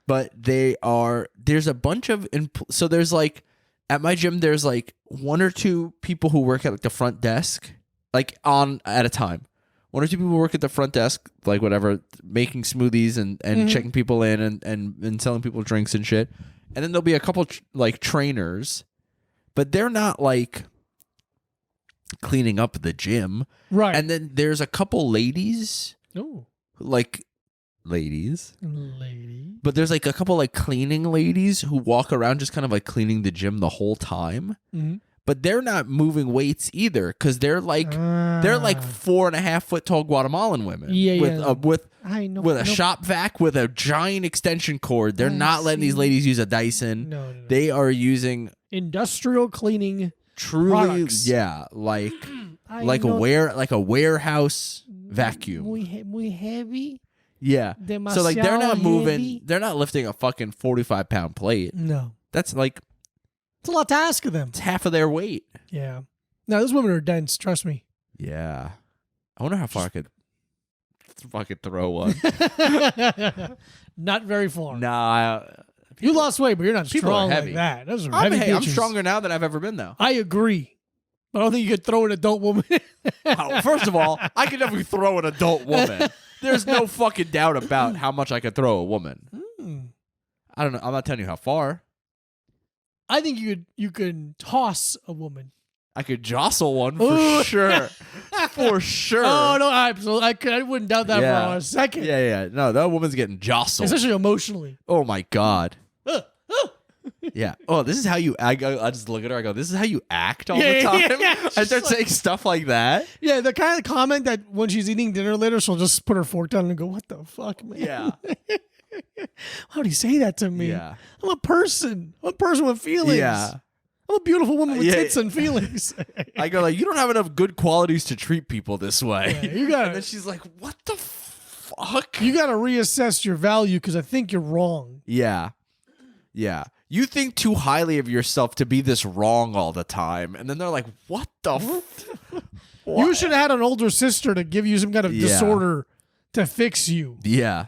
But there's a bunch of. So there's like, at my gym, there's like 1 or 2 people who work at like the front desk, like at a time. 1 or 2 people work at the front desk, like whatever, making smoothies and checking people in and selling people drinks and shit. And then there'll be a couple like trainers, but they're not like cleaning up the gym. Right. And then there's a couple ladies. Oh. Like ladies. But there's like a couple like cleaning ladies who walk around just kind of like cleaning the gym the whole time. But they're not moving weights either because they're like 4.5 foot tall Guatemalan women. With a shop vac with a giant extension cord. They're not letting these ladies use a Dyson. No. They are using industrial cleaning truly products. Yeah, like like a warehouse vacuum. Muy heavy. Yeah. So like they're not moving. Heavy. They're not lifting a fucking 45-pound plate. No. That's like It's a lot to ask of them. it's half of their weight. Yeah. No, those women are dense. Trust me. Yeah. I wonder how far I could fucking throw one. Not very far. Nah. You lost weight, but you're not People are strong heavy. like that. Those are I'm, heavy I'm bitches. stronger now than I've ever been, though. I agree. But I don't think you could throw an adult woman. Oh, first of all, I could never throw an adult woman. There's no fucking doubt about how much I could throw a woman. I don't know. I'm not telling you how far. I think you could toss a woman. I could jostle one for Ooh. sure. For sure. Oh no, absolutely. I wouldn't doubt that Yeah. for a second. Yeah. No, that woman's getting jostled. Especially emotionally. Oh my God. Yeah. Oh, this is how you act. I just look at her. I go, this is how you act all the time. Yeah. I start saying stuff like that. Yeah, the kind of comment that when she's eating dinner later, she'll just put her fork down and go, "What the fuck, man? Yeah. How do you say that to me? Yeah. I'm a person. I'm a person with feelings. Yeah. I'm a beautiful woman with Yeah. tits and feelings. I go like, you don't have enough good qualities to treat people this way. Yeah, you gotta- And then she's like, what the fuck? You got to reassess your value because I think you're wrong. Yeah. Yeah. You think too highly of yourself to be this wrong all the time. And then they're like, what the You should have had an older sister to give you some kind of Yeah. disorder to fix you. Yeah.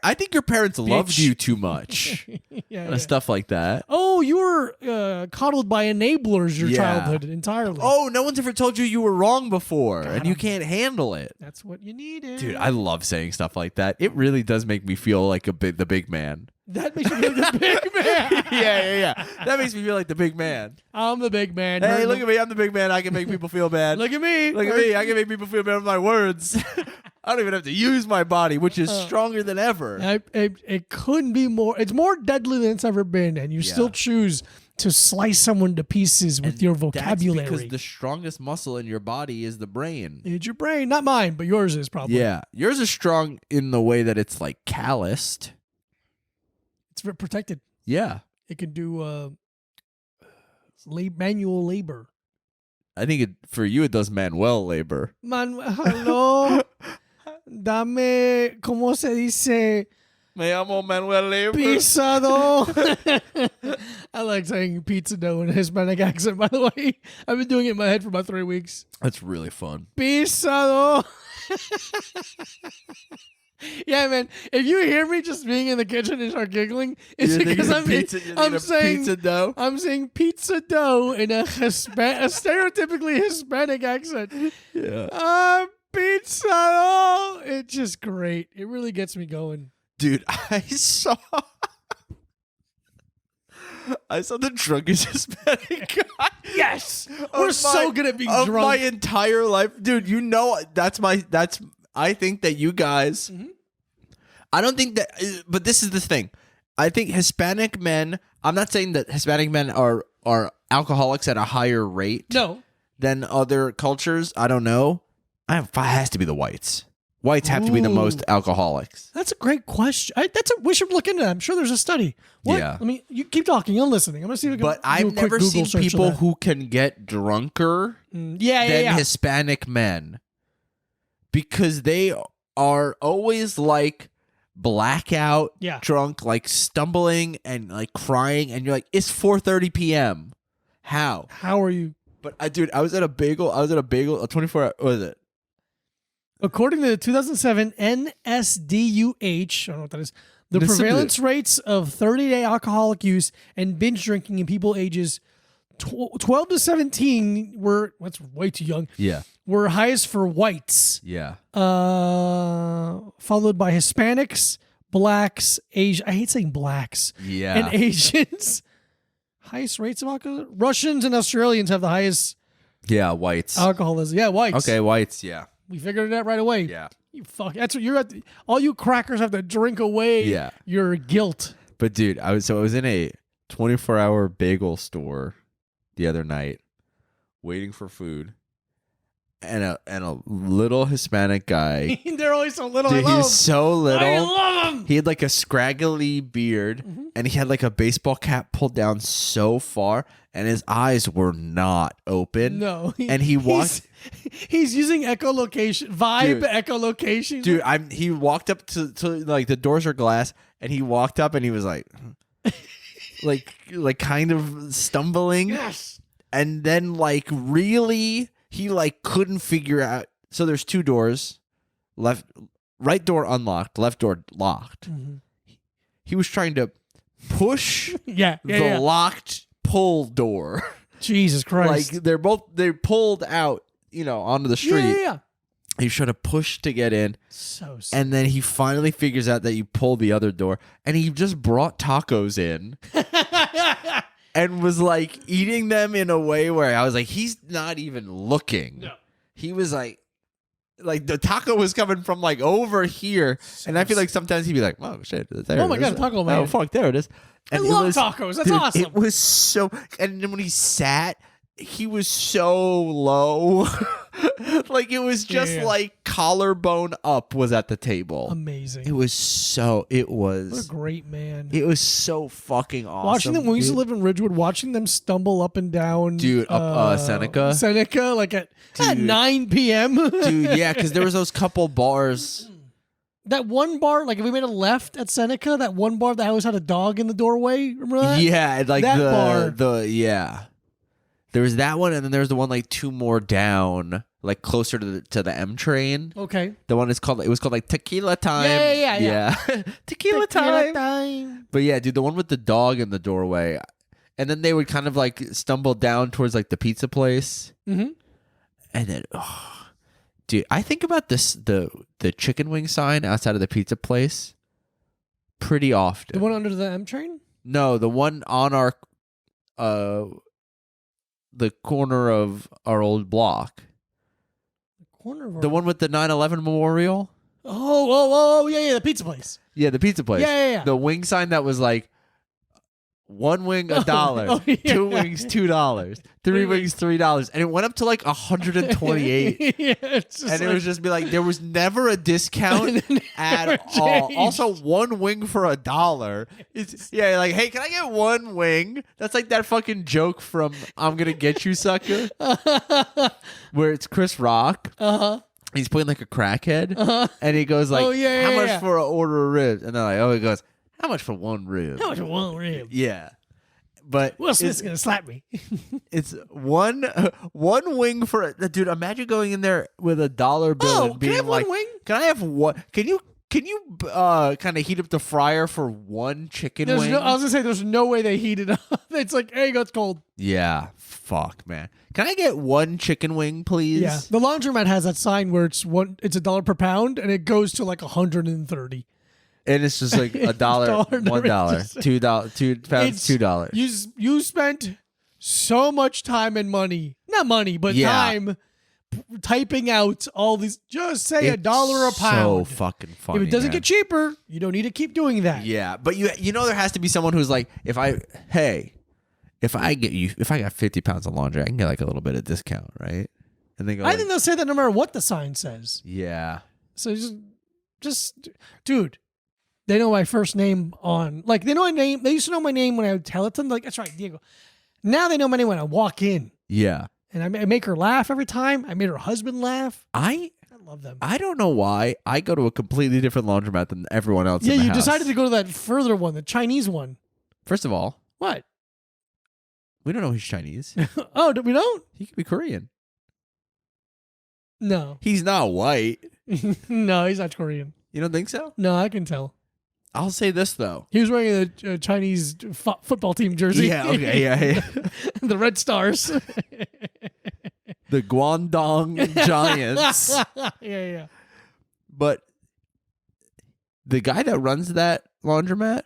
I think your parents loved Bitch. you too much. Yeah. Stuff like that. Oh, you were coddled by enablers your Yeah. childhood entirely. Oh, no one's ever told you were wrong before and you can't handle it. That's what you needed. Dude, I love saying stuff like that. It really does make me feel like the big man. That makes you feel like the big man. Yeah. That makes me feel like the big man. I'm the big man. Hey, look at me. I'm the big man. I can make people feel bad. Look at me. Look at me. I can make people feel bad with my words. I don't even have to use my body, which is stronger than ever. It couldn't be more. It's more deadly than it's ever been, and you still choose to slice someone to pieces with your vocabulary. That's because the strongest muscle in your body is the brain. It's your brain, not mine, but yours is probably. Yeah. Yours is strong in the way that it's like calloused. It's very protected. Yeah. It can do manual labor. I think for you, it does manual labor. Hello. Dame, ¿cómo se dice? Me llamo Manuel Labor. Pizza dough. I like saying pizza dough in a Hispanic accent, by the way. I've been doing it in my head for about 3 weeks. That's really fun. Pizza dough. Yeah, man. If you hear me just being in the kitchen and start giggling, it's because I'm saying pizza dough. I'm saying pizza dough in a stereotypically Hispanic accent. Yeah. Pizza dough. It's just great. It really gets me going. Dude, I saw the drunkest Hispanic guy. Yes, we're so good at being of drunk. my entire life, dude. You know that's. I think that you guys. I don't think that, but this is the thing. I think Hispanic men. I'm not saying that Hispanic men are alcoholics at a higher rate than other cultures. I don't know. It has to be the whites. Whites have to be the most alcoholics. That's a great question. We should look into that. I'm sure there's a study. What? Yeah. I mean, you keep talking. I'm listening. I'm gonna see if I can. But do a I've quick never Google seen search of people that. who can get drunker than Hispanic men, because they are always like blackout drunk, like stumbling and like crying, and you're like, it's 4:30 p.m. How are you? But dude, I was at a 24-hour. What is it? According to the 2007 NSDUH, I don't know what that is, the prevalence rates of 30-day alcoholic use and binge drinking in people ages 12 to 17 that's way too young. Yeah. Were highest for whites. Yeah. Followed by Hispanics, blacks, Asian. I hate saying blacks. Yeah. And Asians. Highest rates of alcohol. Russians and Australians have the highest. Yeah, whites. Alcoholism. Yeah, whites. Okay, whites. Yeah. We figured it out right away. Yeah. You fuck. That's what you're at. All you crackers have to drink away your guilt. But dude, I was in a 24-hour bagel store the other night, waiting for food, and a little Hispanic guy. They're always so little. Dude, I he love was so them. little. I love them. He had like a scraggly beard, and he had like a baseball cap pulled down so far, and his eyes were not open. No, And he walked. He's using echolocation, vibe Dude. echolocation. Dude, he walked up to like the doors are glass, and he walked up and he was like, like kind of stumbling, Yes. and then like really he like couldn't figure out. So there's two doors, right door unlocked, left door locked. He was trying to push Yeah. the locked pull door. Jesus Christ. Like they're pulled out, onto the street. Yeah. He's trying to push to get in. So sick. And then he finally figures out that you pull the other door, and he just brought tacos in and was like eating them in a way where I was like, he's not even looking. No. He was like the taco was coming from like over here, and I feel like sometimes he'd be like, "Oh shit, there Oh my it God, is. taco man. Oh fuck, there it is." I And it love was- tacos. That's dude, awesome. It was so, and then when he sat, he was so low. Like it was just Yeah. like collarbone up was at the table. Amazing. It was so. It What a was. great man. It was so fucking awesome. Watching them when we used to dude. live in Ridgewood, watching them stumble up and down, Dude, up, Seneca? Seneca, like at Dude. 9 p.m. Dude, yeah, because there was those couple bars. That one bar, like if we made a left at Seneca, that one bar that always had a dog in the doorway. Remember that? Yeah, like That bar. yeah. There was that one, and then there's the one like two more down, like closer to the M train. Okay. The one it was called like Tequila Time. Yeah. Tequila Time. time. But yeah, dude, the one with the dog in the doorway, and then they would kind of like stumble down towards like the pizza place, Mm-hmm. and then, dude, I think about the chicken wing sign outside of the pizza place pretty often. The one under the M train? No, the one on our the corner of our old block. Corner of our... The one with the 9/11 memorial? Oh, yeah, the pizza place. Yeah, the pizza place. Yeah. The wing sign that was like one wing $1, Oh, yeah. two wings $2, three wings $3, and it went up to like 128. Yeah, it's just And it like- was just be like there was never a discount And it at never all. changed. Also, one wing for $1. It's like, hey, can I get one wing? That's like that fucking joke from "I'm Gonna Get You, Sucker," where it's Chris Rock. Uh-huh. He's playing like a crackhead, and he goes like, Oh, yeah, "How yeah, much yeah. for an order of ribs?" And they're like, "Oh," he goes, "How much for one rib?" How much for one rib? Yeah, but Will Smith's it's, gonna slap me. it's one wing for a dude. Imagine going in there with $1 bill Oh, and can being I have like, one wing? "Can I have one? Can you kind of heat up the fryer for one chicken There's wing?" no, I was gonna say there's no way they heat it up. It's like, hey, it's cold. Yeah, fuck, man. Can I get one chicken wing, please? Yeah, the laundromat has that sign where it's $1 per pound, and it goes to like 130. And it's just like $1, $1, $1, $2, It's- $2. You spent so much time and money, not money, but Yeah. time typing out all these. Just say $1 a pound. So fucking funny. If it doesn't man. get cheaper, you don't need to keep doing that. Yeah, but you know there has to be someone who's like, if I got 50 pounds of laundry, I can get like a little bit of discount, right? And they go, I like, think they'll say that no matter what the sign says. yeah, So just, dude, they know my first name on, like, they know my name. They used to know my name when I would tell it to them. Like, that's right, Diego. Now they know my name when I walk in. yeah. And I make her laugh every time. I made her husband laugh. I love them. don't know why I go to a completely different laundromat than everyone else. Yeah, in the you house. decided to go to that further one, the Chinese one. First of all, What? we don't know he's Chinese. Oh, we don't? He could be Korean. No. He's not white. No, he's not Korean. You don't think so? No, I can tell. I'll say this though. He was wearing a Chinese football team jersey. Yeah. Okay. Yeah. The Red Stars. The Guangdong Giants. Yeah. But the guy that runs that laundromat,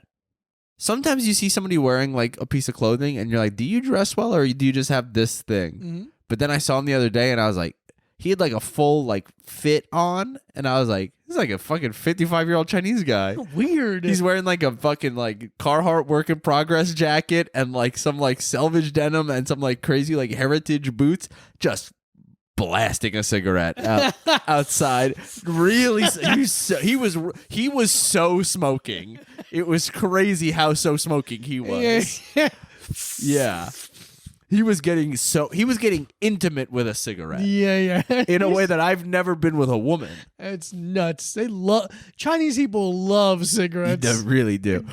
sometimes you see somebody wearing like a piece of clothing and you're like, do you dress well or do you just have this thing? Mm-hmm. But then I saw him the other day and I was like, he had like a full like fit on and I was like, this is like a fucking 55-year-old Chinese guy. Weird. He's wearing like a fucking like Carhartt work in progress jacket and like some like selvage denim and some like crazy like heritage boots. Just blasting a cigarette outside. Really, he was so smoking. It was crazy how so smoking he was. Yeah. He was getting intimate with a cigarette. Yeah. In a way that I've never been with a woman. It's nuts. Chinese people love cigarettes. They really do.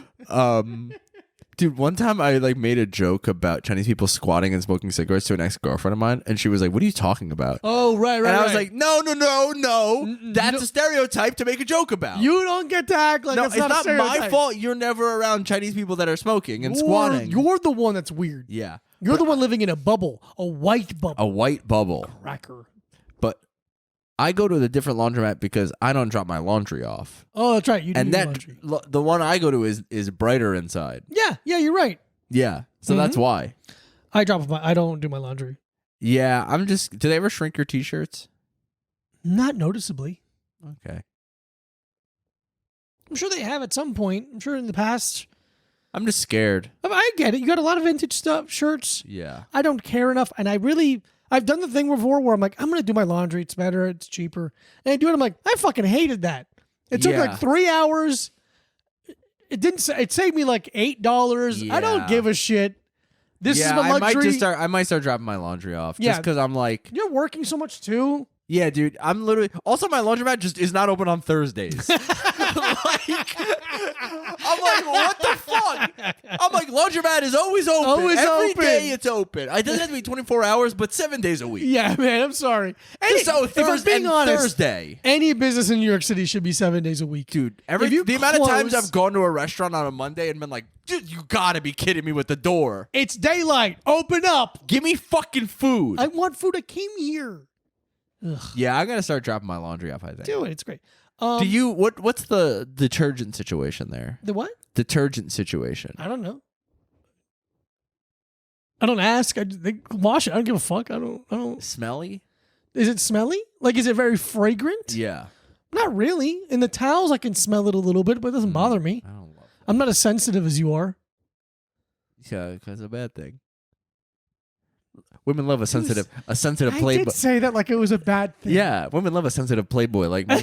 Dude, one time I made a joke about Chinese people squatting and smoking cigarettes to an ex-girlfriend of mine, and she was like, "What are you talking about?" Oh, right. And I was like, "No. That's a stereotype to make a joke about." You don't get to act like it's not a not my stereotype. fault. You're never around Chinese people that are smoking and squatting. You're the one that's weird. Yeah. You're the one living in a bubble, a white bubble. A white bubble. Cracker. But I go to the different laundromat because I don't drop my laundry off. Oh, that's right. You do And do that laundry. the one I go to is brighter inside. Yeah, you're right. Yeah. So that's why. I don't do my laundry. Yeah, do they ever shrink your t-shirts? Not noticeably. Okay. I'm sure they have at some point. I'm sure in the past. I'm just scared. I get it. You got a lot of vintage stuff, shirts. Yeah. I don't care enough. And I've done the thing before where I'm like, I'm going to do my laundry. It's better. It's cheaper. And I do it. I'm like, I fucking hated that. It took like 3 hours. It saved me like $8. Yeah. I don't give a shit. This is my I luxury. I might start dropping my laundry off. Yeah. Just because I'm like, You're working so much too. yeah, dude. I'm literally also my laundromat just is not open on Thursdays. I'm like, what the fuck? I'm like, laundromat is always open. Always Every open. day it's open. It doesn't have to be 24 hours, but 7 days a week. Yeah, man. I'm sorry. So if I'm Thursday being and honest, Thursday. any business in New York City should be 7 days a week. Dude, If you the amount of times close- I've gone to a restaurant on a Monday and been like, dude, you gotta be kidding me with the door. It's daylight. Open up. Give me fucking food. I want food. I came here. Ugh. Yeah, I gotta start dropping my laundry off, I think. Do it. It's great. Do you what's the detergent situation there? The what? Detergent situation. I don't know. I don't ask. They wash it. I don't give a fuck. I don't. Smelly? Is it smelly? Like, is it very fragrant? Yeah. Not really. In the towels, I can smell it a little bit, but it doesn't bother me. I don't love that. I'm not as sensitive as you are. Yeah, because it's a bad thing. Women love a sensitive I playboy. did say that like it was a bad thing. Yeah, women love a sensitive playboy like me.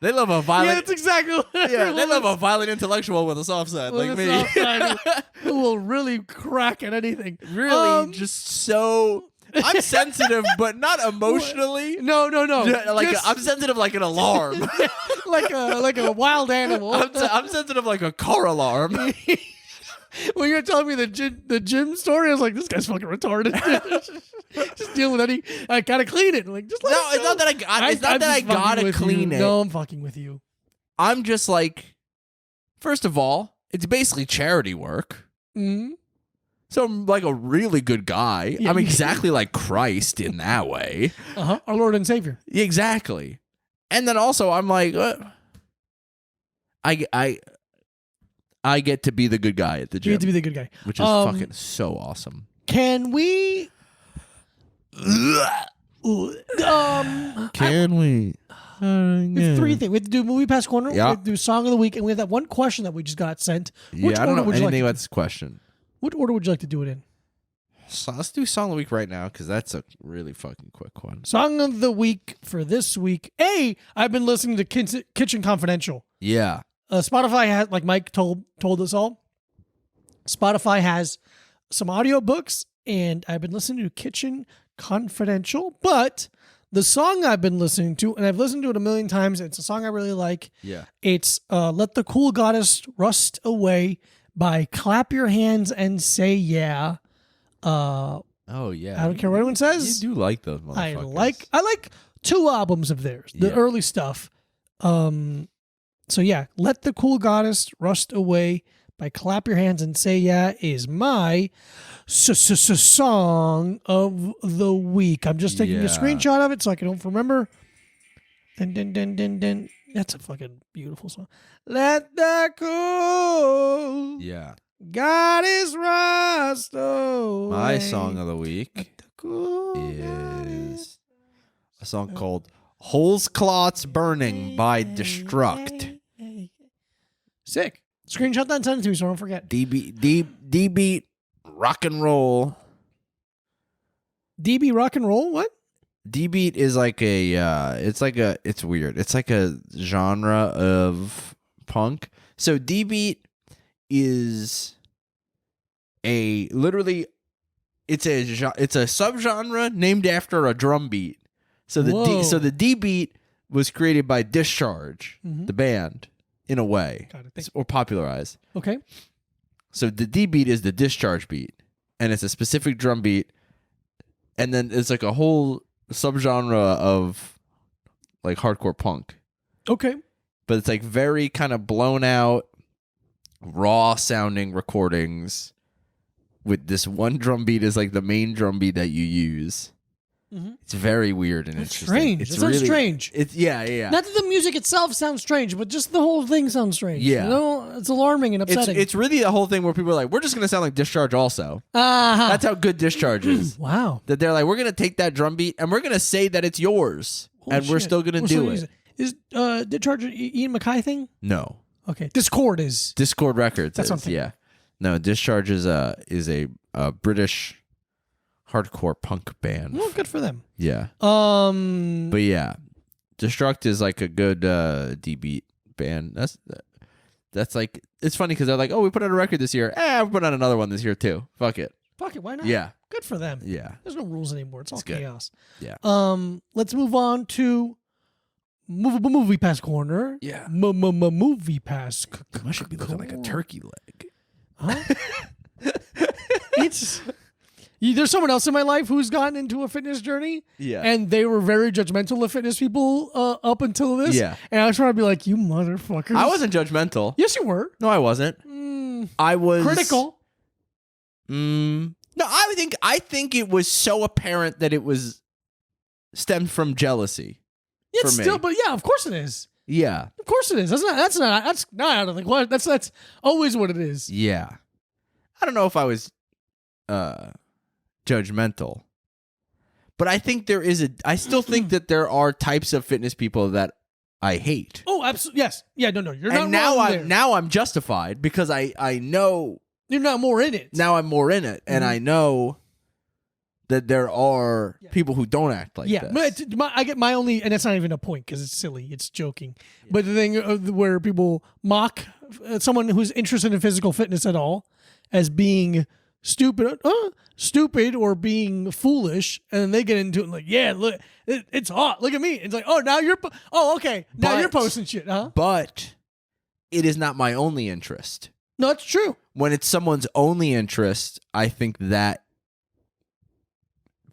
They love a Yeah, violent. that's exactly what Yeah, they love a violent intellectual with a soft side like me. Who will really crack at anything. Really, just so. I'm sensitive, but not emotionally. No. Like Just I'm sensitive like an alarm. like a wild animal. I'm sensitive like a car alarm. When you're telling me the gym story, I was like, this guy's fucking retarded. Just deal with any. I gotta clean it. Like, just let No, it it's go. not that it's not I'm that I just fucking gotta with clean you. it. No, I'm fucking with you. I'm just like, first of all, it's basically charity work. Mm-hmm. So I'm like a really good guy. Yeah, I'm you- exactly like Christ in that way. Our Lord and Savior. Exactly. And then also I'm like, I get to be the good guy at the You gym, get to be the good guy. which is fucking so awesome. Can we? Can we? We have three things. We have to do movie pass corner. Yeah. We have to do song of the week, and we have that one question that we just got sent. Which Yeah, I don't order know would you anything like? about this question. What order would you like to do it in? So let's do song of the week right now because that's a really fucking quick one. Song of the week for this week. I've been listening to Kitchen Confidential. Yeah. Spotify has, like Mike told us all, Spotify has some audiobooks, and I've been listening to Kitchen Confidential. But the song I've been listening to, and I've listened to it a million times, it's a song I really like. Yeah. It's Let the Cool Goddess Rust Away by Clap Your Hands and Say Yeah. Oh yeah. I don't care what anyone says. You do like those motherfuckers. I like two albums of theirs, the Yeah. early stuff. So yeah, Let the Cool Goddess Rust Away by Clap Your Hands and Say Yeah is my song of the week. I'm just taking a Yeah. screenshot of it so I don't remember. Dun. That's a fucking beautiful song. Let the cool Yeah. goddess rust away. My song of the week Let the cool goddess- is a song called Holes Clots Burning by Destruct. Sick. Screenshot that and send it to me so I don't forget. D beat rock and roll. DB rock and roll? What? D beat is like it's weird. It's like a genre of punk. So D beat is it's a subgenre named after a drum beat. So the D beat was created by Discharge, the band, in a way, or popularized. Okay. So the D beat is the Discharge beat, and it's a specific drum beat, and then it's like a whole subgenre of like hardcore punk. Okay. But it's like very kind of blown out, raw sounding recordings with this one drum beat is like the main drum beat that you use. It's very weird and interesting. Strange. It sounds strange. It's yeah. Not that the music itself sounds strange, but just the whole thing sounds strange. Yeah. You know, it's alarming and upsetting. It's really the whole thing where people are like, we're just gonna sound like Discharge also. That's how good Discharge is. Wow. That they're like, we're gonna take that drum beat and we're gonna say that it's yours. Holy and we're shit. still gonna do it. Is Discharge Ian Mackay thing? No. Okay. Discord is. Discord Records. That's is, something. Yeah. No, Discharge is a British hardcore punk band. Well, good for them. Yeah. But yeah, Destruct is like a good D beat band. That's like, it's funny because they're like, oh, we put out a record this year. We put out another one this year too. Fuck it. Why not? Yeah. Good for them. Yeah. There's no rules anymore. It's all good. chaos. Yeah. Let's move on to Movie Pass Corner. Yeah. Movie Pass. I should be looking like a turkey leg. Huh? There's someone else in my life who's gotten into a fitness journey. Yeah. And they were very judgmental of fitness people up until this. Yeah. And I was trying to be like, you motherfuckers. I wasn't judgmental. Yes, you were. No, I wasn't. I was Critical. No, I think it was so apparent that it was stemmed from jealousy. It's for me. still, but yeah, of course it is. Yeah. Of course it is. That's not out of the question. That's always what it is. Yeah. I don't know if I was judgmental. But I think I still think that there are types of fitness people that I hate. Oh, absolutely. Yes. Yeah, no, you're and not wrong there. now I'm justified because I know you're not more in it. now I'm more in it, and I know that there are people who don't act like this. But I get my only, and that's not even a point because it's silly, it's joking. Yeah. But the thing where people mock someone who's interested in physical fitness at all as being stupid or being foolish, and then they get into it like, yeah, look, it's hot. Look at me. It's like, oh, now you're, okay, now you're posting shit, huh? But it is not my only interest. No, it's true. When it's someone's only interest, I think that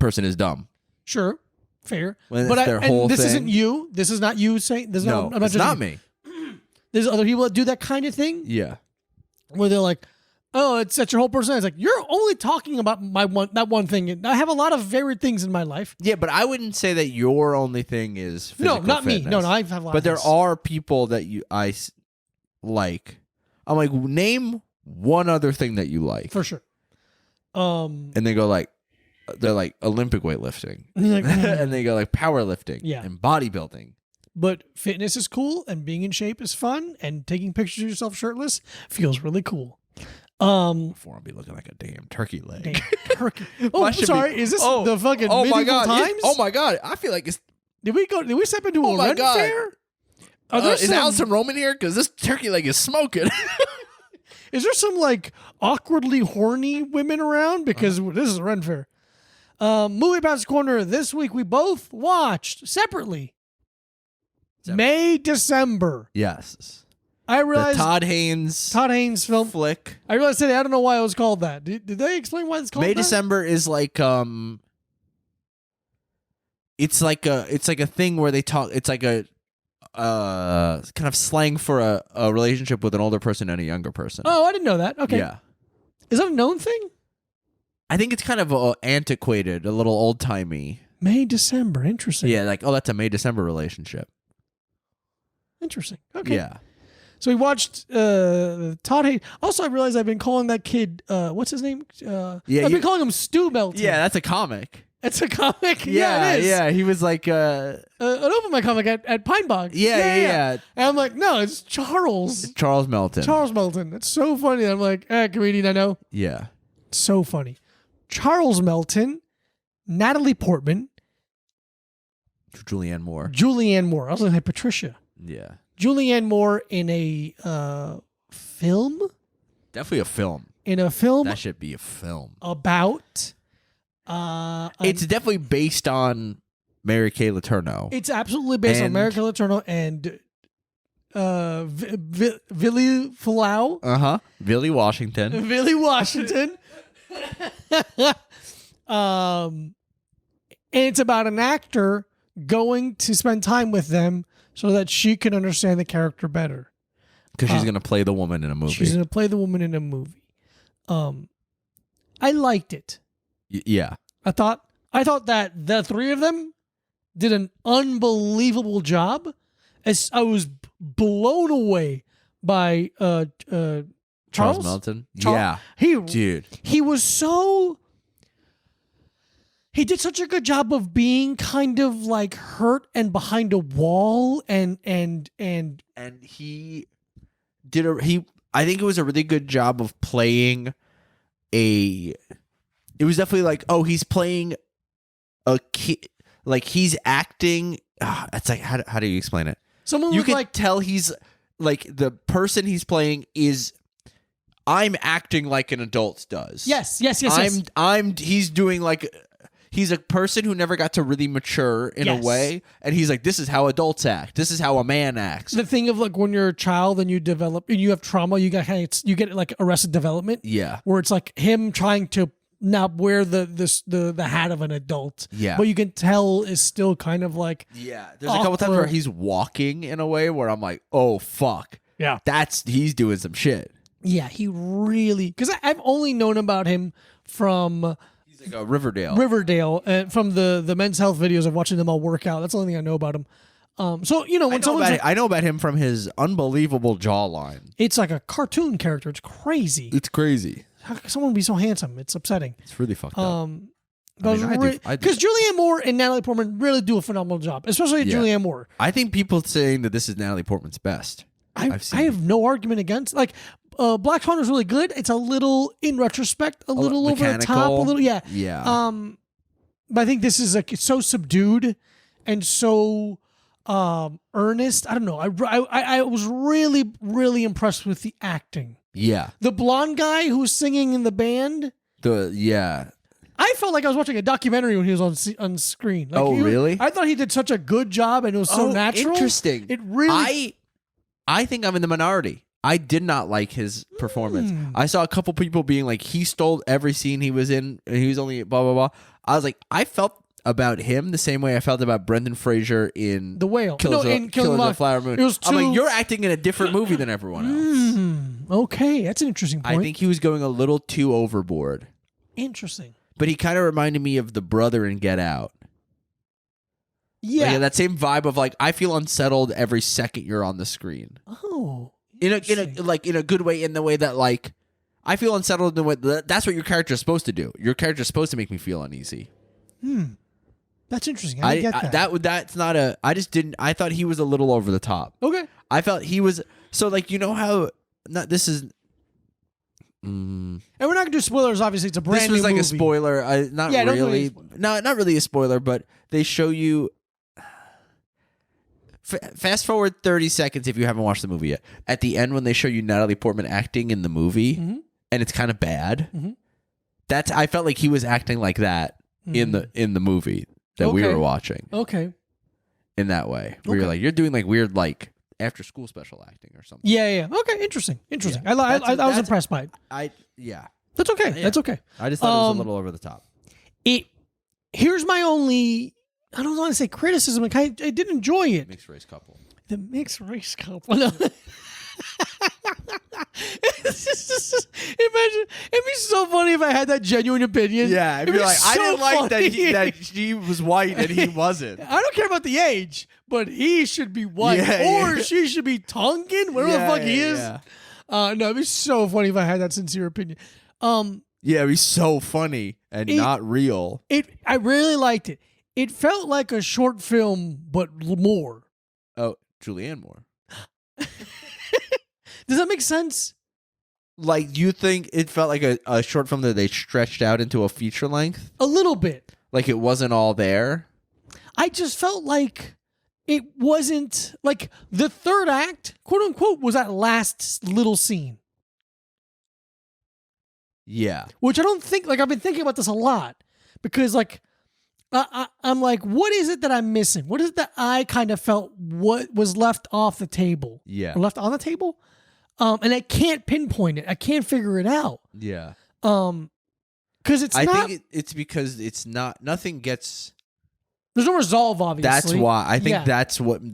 person is dumb. Sure, fair. When but it's their whole this thing. isn't you. This is not you saying. This No, I'm it's not me. There's other people that do that kind of thing. Yeah. Where they're like, oh, it's your whole personality. It's like, you're only talking about that one thing. I have a lot of varied things in my life. Yeah, but I wouldn't say that your only thing is physical No, not fitness. me. No, I have a lot But of there things. are people that I like. I'm like, name one other thing that you like. For sure. And they go like, they're like Olympic weightlifting. Like, and they go like powerlifting and bodybuilding. But fitness is cool, and being in shape is fun, and taking pictures of yourself shirtless feels really cool. Before I'll be looking like a damn turkey leg. Damn turkey. Oh, sorry. Is this the fucking medieval times? Oh my god! I feel like it's. Did we step into a Ren fair? Is Allison Roman here? Because this turkey leg is smoking. Is there some like awkwardly horny women around? Because this is a Ren fair. Movie Pass Corner this week we both watched separately. May, December. Yes. I realized the Todd Haynes film flick. I realized today. I don't know why it was called that. Did they explain why it's called May that? December is like it's like a thing where they talk. It's like a kind of slang for a relationship with an older person and a younger person. Oh, I didn't know that. Okay. Yeah. Is that a known thing? I think it's kind of antiquated, a little old timey. May, December. Interesting. Yeah, like that's a May December relationship. Interesting. Okay. Yeah. So we watched Todd Haynes. Also, I realized I've been calling that kid, what's his name? I've been calling him Stu Melton. Yeah, that's a comic. It's a comic? Yeah, it is. Yeah, he was like... an open mic comic at Pine Bog. Yeah. And I'm like, no, it's Charles. Charles Melton. Charles Melton. It's so funny. I'm like, comedian I know. Yeah. So funny. Charles Melton, Natalie Portman, Julianne Moore. Julianne Moore. I was going to say Patricia. Yeah. Julianne Moore in a film? Definitely a film. In a film That should be a film. about... It's definitely based on Mary Kay Letourneau. It's absolutely based on And- Mary Kay Letourneau and Billy Falau. Billy Washington. Billy Washington. And it's about an actor going to spend time with them so that she can understand the character better. Because she's going to play the woman in a movie. She's going to play the woman in a movie. I liked it. Yeah. I thought that the three of them did an unbelievable job. As I was blown away by Charles Melton. Char- Yeah. Dude. He was so... He did such a good job of being kind of like hurt and behind a wall and he did I think it was a really good job of playing it was definitely like, oh, he's playing a kid, like he's acting. It's like, how do you explain it? someone You with can like tell he's like, the person he's playing is, I'm acting like an adult does. yes. He's doing like, he's a person who never got to really mature in a Yes. way, and he's like, this is how adults act. This is how a man acts. The thing of like when you're a child and you develop and you have trauma, you get like Arrested Development, Yeah. where it's like him trying to now wear the hat of an adult. Yeah. But you can tell is still kind of like Yeah. There's a couple times where awkward. he's walking in a way where I'm like, oh, fuck. yeah. He's doing some shit. Yeah, he really because I've only known about him from He's like a Riverdale. Riverdale from the men's health videos of watching them all work out. That's the only thing I know about him. So when someone's I know about him from his unbelievable jawline. it's like a cartoon character. It's crazy. It's crazy. How can someone be so handsome? It's upsetting. It's really fucked up. Because I do- Julianne Moore and Natalie Portman really do a phenomenal job, especially Yeah. Julianne Moore. I think people saying that this is Natalie Portman's best. I've seen I have no argument against. Like, Black Swan is really good. It's a little, in retrospect, a little over the top. A mechanical. little, yeah. Yeah. But I think this is like it's so subdued and so earnest. I don't know. I was really, really impressed with the acting. Yeah. The blonde guy who was singing in the band. Yeah. I felt like I was watching a documentary when he was on screen. Like, Oh, really? I thought he did such a good job, and it was so natural. Interesting. It really. I think I'm in the minority. I did not like his performance. Hmm. I saw a couple people being like, he stole every scene he was in, and he was only blah blah blah. I was like, I felt about him the same way I felt about Brendan Fraser in The Whale. Killers, in of, Killers of the the Flower Moon. It was I'm too- like, you're acting in a different movie than everyone else. Okay, that's an interesting point. I think he was going a little too overboard. Interesting. But he kind of reminded me of the brother in Get Out. Yeah. Like, that same vibe of like, I feel unsettled every second you're on the screen. Oh. In a interesting. like in a good way, in the way that like I feel unsettled in the way that's what your character is supposed to do. Your character is supposed to make me feel uneasy. That's interesting. I get that. That's not a. I just didn't. I thought he was a little over the top. Okay. I felt he was so like, you know how not this is. And we're not gonna do spoilers. Obviously, it's a brand This new was like movie. a spoiler. Not Yeah, don't do any really. spoilers. No, not really a spoiler, but they show you. Fast forward 30 seconds if you haven't watched the movie yet. At the end, when they show you Natalie Portman acting in the movie, Mm-hmm. and it's kind of bad. I felt like he was acting like that in the movie that we Okay. were watching. Okay. In that way, where you're Okay. like, you're doing like weird like after school special acting or something. Yeah. Okay. Interesting. Yeah. I was That's- impressed by it. Yeah. That's okay. Yeah. That's okay. I just thought it was a little over the top. Here's my only. I don't want to say criticism. Like I did enjoy it. Mixed race couple. The mixed race couple. No. Imagine it'd be so funny if I had that genuine opinion. Yeah, It'd be I so didn't like funny. that she was white and he wasn't. I don't care about the age, but he should be white Yeah, or yeah. she should be Tongan, whatever the fuck he is. Yeah. No, it'd be so funny if I had that sincere opinion. Yeah, it'd be so funny and not real. I really liked it. It felt like a short film, but more. Oh, Julianne Moore. Does that make sense? Like, you think it felt like a short film that they stretched out into a feature length? A little bit. Like it wasn't all there? I just felt like it wasn't like the third act, quote unquote, was that last little scene, Yeah. which I don't think, like, I've been thinking about this a lot because, like, I'm like, what is it that I'm missing? What is it that I kind of felt what was left off the table? Yeah. Or left on the table? And I can't pinpoint it. I can't figure it out. Yeah. Because it's I not, think it's because it's not, nothing gets, there's no resolve, obviously. that's why. I think Yeah.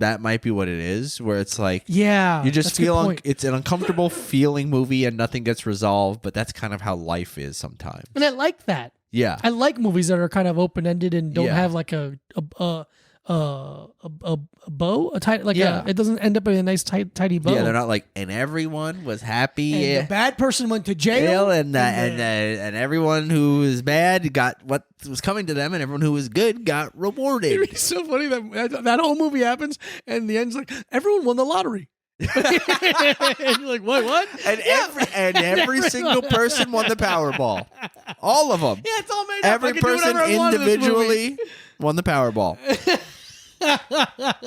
that might be what it is, where it's like, Yeah. you just that's a good feel, point. it's an uncomfortable feeling movie and nothing gets resolved, but that's kind of how life is sometimes. And I like that. Yeah. I like movies that are kind of open ended and don't Yeah. have like a bow, a tight, like Yeah. it doesn't end up in a nice tidy bow. Yeah, they're not like, and everyone was happy. And the bad person went to jail, And everyone who was bad got what was coming to them, and everyone who was good got rewarded. It's so funny that whole movie happens, and the end's like everyone won the lottery. And you're like, what? And every single person won the Powerball. All of them. Yeah, it's all made Every up. I can do person whatever I want in this movie. individually won the Powerball.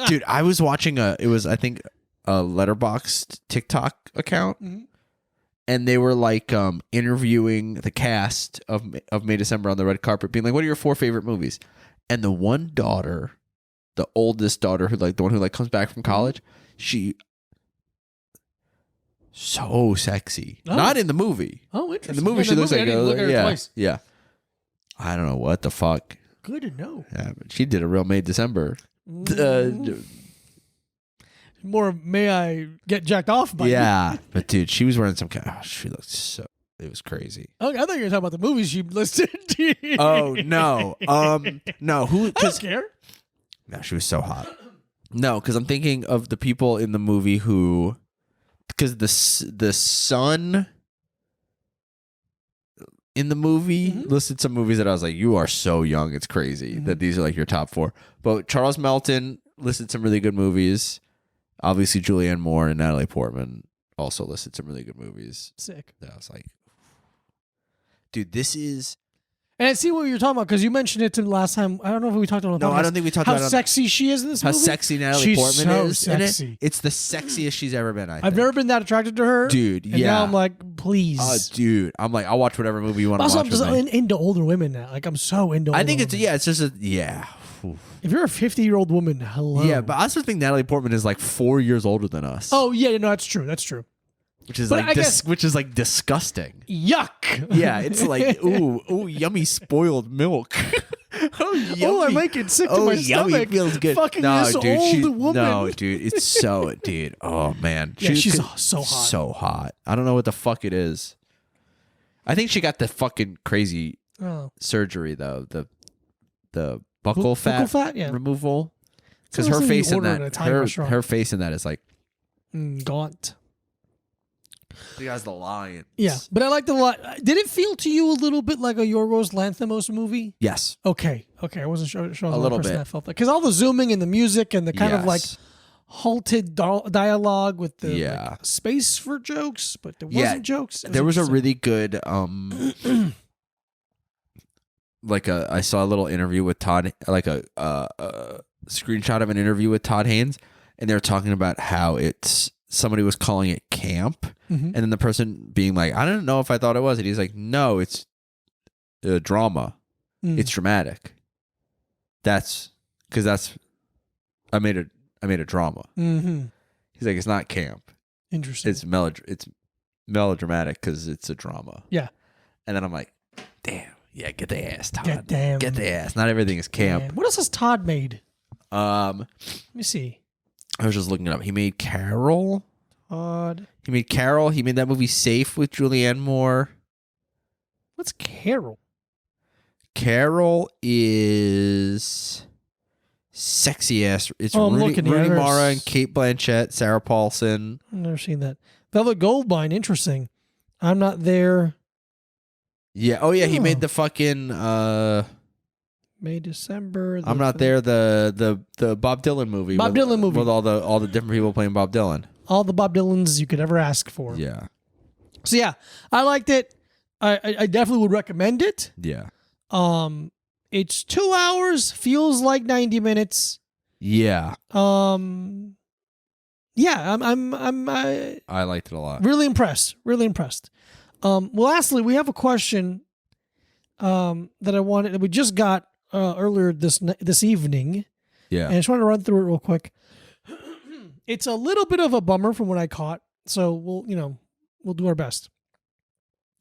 Dude, I was watching I think a Letterboxd TikTok account, Mhm. and they were like interviewing the cast of May December on the red carpet, being like, "What are your 4 favorite movies?" And the one daughter, the oldest daughter, who like the one who like comes back from college, she so sexy. Oh. Not in the movie. Oh, In interesting. the movie, Yeah, she looks I like didn't look at her yeah, twice. yeah. I don't know what the fuck. Good to know. Yeah, but she did a real May December. More, may I get jacked off by you? Yeah, but dude, she was wearing some kind. Oh, she looked so. It was crazy. Okay, I thought you were talking about the movies she listed. Oh no, no. Who? I don't Because care. no, she was so hot. No, because I'm thinking of the people in the movie who, because the son in the movie listed some movies that I was like, you are so young, it's crazy that these are like your top 4. But Charles Melton listed some really good movies. Obviously, Julianne Moore and Natalie Portman also listed some really good movies. Sick. That I was like, dude, this is. And I see what you're talking about because you mentioned it to the last time. I don't know if we talked about it. No, I don't think we talked how about it. sexy she is in this How movie. sexy Natalie She's Portman so is in sexy. it. It's the sexiest she's ever been, I think. I've never been that attracted to her, Dude, And yeah. now I'm like, please. Oh, dude. I'm like, I'll watch whatever movie you want to Also, watch. I'm just with me. into older women now. Like I'm so into. I older think it's, women. yeah, it's just a, yeah. Oof. If you're a 50-year-old woman, hello. Yeah, but I also think Natalie Portman is like 4 years older than us. Oh yeah, no, that's true. That's true. which is but like I guess- which is like disgusting. Yuck. Yeah, it's like ooh, yummy spoiled milk. Oh, yummy. Oh, I'm making sick to my yummy, stomach. feels good. Fucking no, this dude, old woman. No, dude, it's so, dude. Oh man, Yeah, she's could- so hot. so hot. I don't know what the fuck it is. I think she got the fucking crazy Oh. surgery though. The buccal fat, Buccal fat? Yeah. removal. Because Sounds her like face you in order that, at a Thai restaurant. her face in that is like Gaunt. she has the lions. Yeah, but I liked it a lot. Did it feel to you a little bit like a Yorgos Lanthimos movie? Yes. Okay, I wasn't sure. I was the only little person bit. that felt that because all the zooming and the music and the kind of like Yes. halted dialogue with the Yeah. like, space for jokes, but there Yeah, wasn't jokes. It There was a interesting. really good I saw a little interview with Todd, like a screenshot of an interview with Todd Haynes, and they were talking about how somebody was calling it camp, Mhm. and then the person being like, I don't know if I thought it was, and he's like, no, it's a drama, it's dramatic. That's because I made a drama. Mm-hmm. He's like, it's not camp, Interesting. it's melodramatic because it's a drama. Yeah. And then I'm like, damn, yeah, get the ass, Todd. Get damn. Get the ass. Not everything is camp. Man. What else has Todd made? Let me see. I was just looking it up. He made Carol. Todd. He made Carol. He made that movie Safe with Julianne Moore. What's Carol? Carol is sexy ass. It's Oh, I'm Rooney, looking here. Rooney There's- Mara and Kate Blanchett, Sarah Paulson. I've never seen that. Velvet Goldmine. Interesting. I'm not there. Yeah. Oh yeah. He Oh. made the fucking. May, December. I'm not there. The Bob Dylan movie. Bob Dylan movie. with all the different people playing Bob Dylan. All the Bob Dylans you could ever ask for. Yeah. So yeah, I liked it. I definitely would recommend it. Yeah. It's 2 hours, feels like 90 minutes. Yeah. Yeah, I'm I liked it a lot. really impressed. Really impressed. Lastly, we have a question that we just got earlier this evening. Yeah. And I just wanted to run through it real quick. It's a little bit of a bummer from what I caught, so we'll do our best.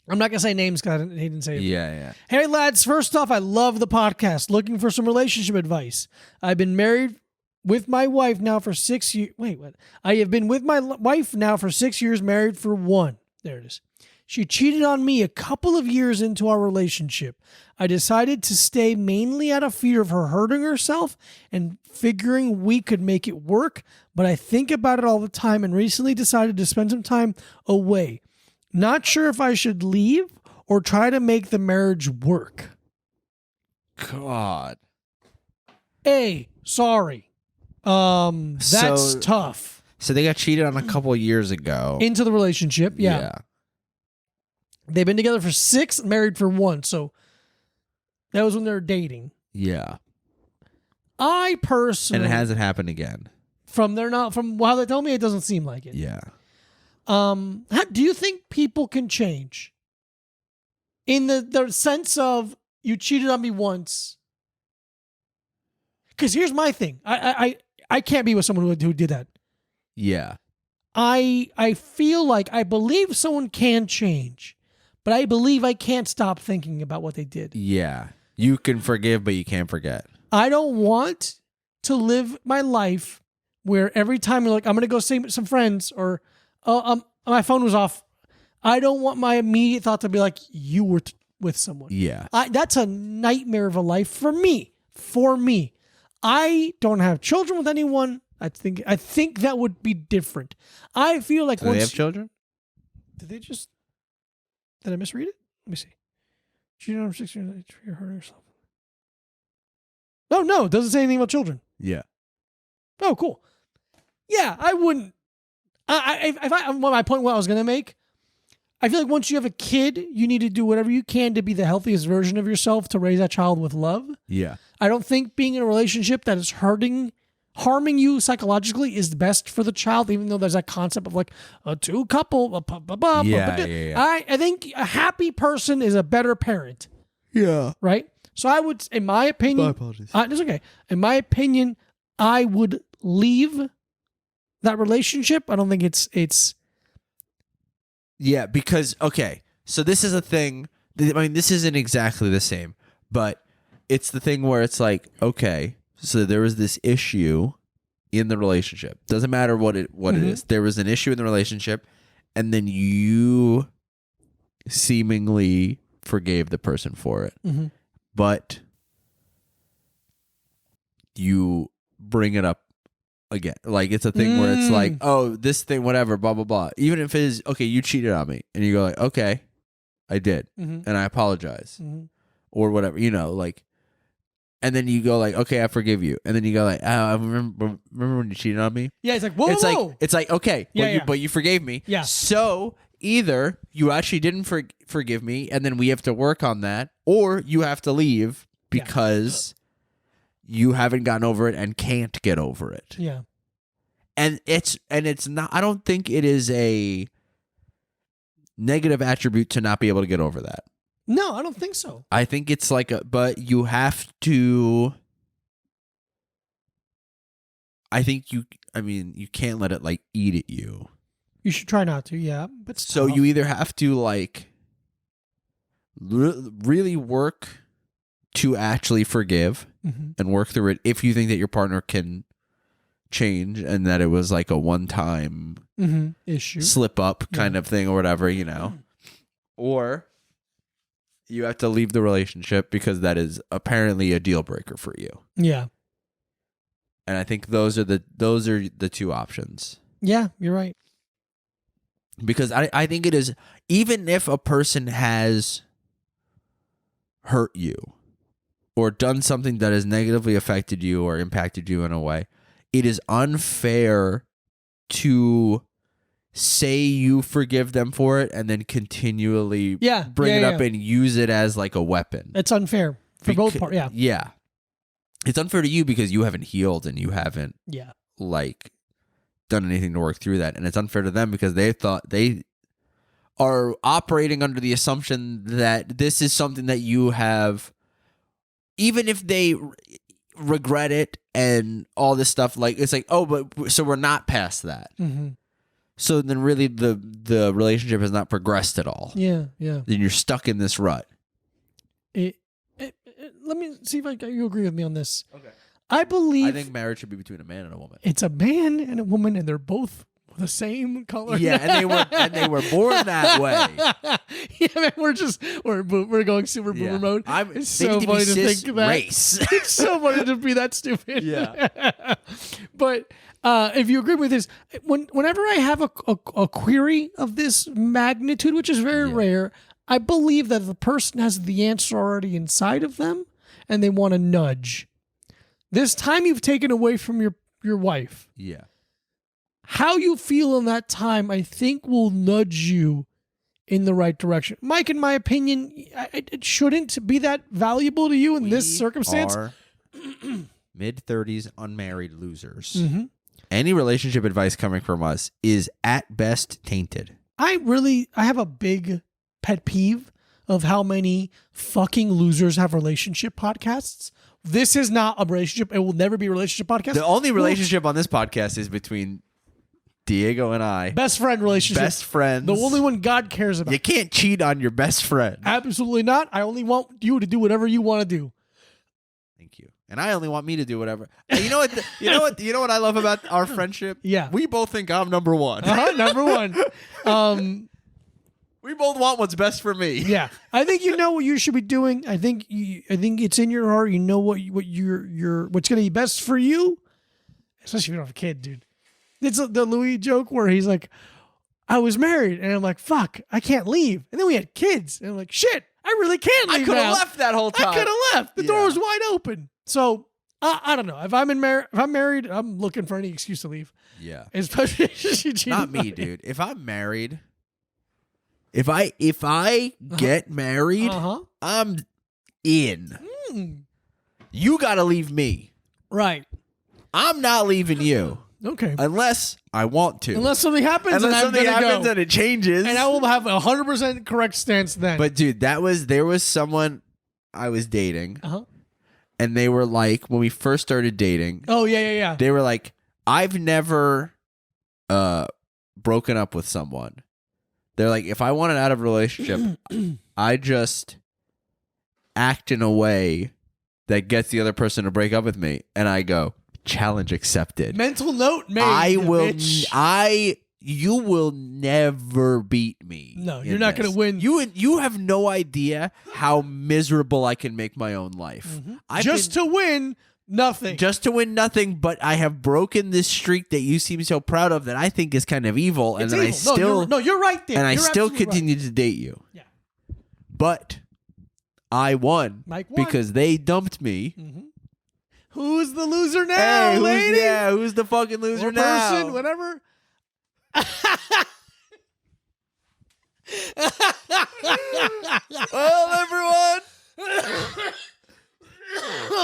I'm not gonna say names because he didn't say it. Yeah. Hey lads, first off, I love the podcast. Looking for some relationship advice. I've been married with my wife now for 6 years. Wait, what? I have been with my wife now for 6 years, married for 1. There it is. She cheated on me a couple of years into our relationship. I decided to stay mainly out of fear of her hurting herself and figuring we could make it work, but I think about it all the time and recently decided to spend some time away. Not sure if I should leave or try to make the marriage work. God. Sorry. That's tough. So they got cheated on a couple of years ago. Into the relationship, yeah. They've been together for 6, married for 1. So that was when they were dating. Yeah. I personally, And it hasn't happened again. from how they tell me, it doesn't seem like it. Yeah. Do you think people can change? In the sense of you cheated on me once. Because here's my thing. I can't be with someone who did that. Yeah. I feel like I believe someone can change, but I believe I can't stop thinking about what they did. Yeah. You can forgive, but you can't forget. I don't want to live my life where every time you're like, I'm going to go see some friends or my phone was off. I don't want my immediate thought to be like, you were with someone. Yeah. That's a nightmare of a life for me. I don't have children with anyone. I think that would be different. I feel like Do they have children? Did I misread it? Let me see. She didn't have 6 years. She hurt herself. No, it doesn't say anything about children. Yeah. Oh, cool. Yeah, I wouldn't. My point, what I was going to make, I feel like once you have a kid, you need to do whatever you can to be the healthiest version of yourself to raise that child with love. Yeah. I don't think being in a relationship that is harming you psychologically is best for the child, even though there's that concept of like a two couple. Yeah. I think a happy person is a better parent. Yeah. Right? So I would, in my opinion, My apologies. it's okay. In my opinion, I would leave that relationship. I don't think it's. Yeah, because, okay, so this is a thing. I mean, this isn't exactly the same, but it's the thing where it's like, okay, so there was this issue in the relationship. Doesn't matter what it is. There was an issue in the relationship, and then you seemingly forgave the person for it. Mm-hmm. But you bring it up again. Like, it's a thing where it's like, oh, this thing, whatever, blah, blah, blah. Even if it is, okay, you cheated on me. And you go like, okay, I did. Mm-hmm. And I apologize. Mm-hmm. Or whatever, like, and then you go like, okay, I forgive you. And then you go like, oh, I remember when you cheated on me? Yeah, it's like, whoa, whoa. It's like, okay, Yeah, but you forgave me. Yeah. So either you actually didn't forgive me, and then we have to work on that, or you have to leave because you haven't gotten over it and can't get over it. Yeah. And it's not. I don't think it is a negative attribute to not be able to get over that. No, I don't think so. I think it's like but you have to. I think you can't let it like eat at you. You should try not to, yeah. But So you either have to like really work to actually forgive and work through it if you think that your partner can change and that it was like a one-time issue, slip up kind of thing or whatever, or you have to leave the relationship because that is apparently a deal breaker for you. Yeah. And I think those are the two options. Yeah, you're right. Because I think it is, even if a person has hurt you or done something that has negatively affected you or impacted you in a way, it is unfair to say you forgive them for it and then continually Yeah, bring it yeah, up yeah. and use it as like a weapon. It's unfair for both parts. Yeah. Yeah. It's unfair to you because you haven't healed and you haven't Yeah. like done anything to work through that. And it's unfair to them because they thought they are operating under the assumption that this is something that you have, even if they regret it and all this stuff, like it's like, oh, but so we're not past that. Mm-hmm. So then really the relationship has not progressed at all. Yeah. Yeah. Then you're stuck in this rut. Let me see if you agree with me on this. Okay. I believe I think marriage should be between a man and a woman. it's a man and a woman, and they're both the same color. Yeah, and they were born that way. Yeah, man, we're going super boomer mode. It's so funny to think that. Race. It's so funny to be that stupid. Yeah. But if you agree with this, whenever I have a query of this magnitude, which is very rare, I believe that the person has the answer already inside of them, and they want to nudge. This time you've taken away from your wife. Yeah. How you feel in that time, I think, will nudge you in the right direction. Mike, in my opinion, it shouldn't be that valuable to you in this circumstance. Are mid-30s unmarried losers. Mm-hmm. Any relationship advice coming from us is at best tainted. I have a big pet peeve of how many fucking losers have relationship podcasts. This is not a relationship. It will never be a relationship podcast. The only relationship on this podcast is between Diego and I. Best friend relationship. Best friends. The only one God cares about. You can't cheat on your best friend. Absolutely not. I only want you to do whatever you want to do. Thank you. And I only want me to do whatever. And you know what? You know what I love about our friendship? Yeah. We both think I'm number one. Number one. We both want what's best for me. Yeah, I think you know what you should be doing. I think it's in your heart. You know what's going to be best for you, especially if you don't have a kid, dude. It's the Louis joke where he's like, "I was married," and I'm like, "Fuck, I can't leave." And then we had kids, and I'm like, "Shit, I really can't leave." I could now. have left that whole time. I could have left. The door was wide open. So I don't know. If I'm married, I'm looking for any excuse to leave. Yeah, especially if she cheated not on me, dude. If I'm married. If I get married, I'm in. You got to leave me. Right. I'm not leaving you. Okay. Unless I want to. Unless something happens, Unless something happens go. and it changes. And I will have a 100% correct stance then. But dude, there was someone I was dating. And they were like, when we first started dating. Oh, yeah. They were like, I've never broken up with someone. They're like, if I want an out of relationship, I just act in a way that gets the other person to break up with me. And I go, challenge accepted. Mental note made. You will never beat me. No, you're not going to win. You have no idea how miserable I can make my own life. To win nothing. Just to win nothing, but I have broken this streak that you seem so proud of that I think is kind of evil. It's and then evil. You're right there. And I You're still continue to date you. Yeah. But I won. Mike won. Because they dumped me. Who's the loser now, lady? Who's the fucking loser or now? Person, whatever. Well, everyone.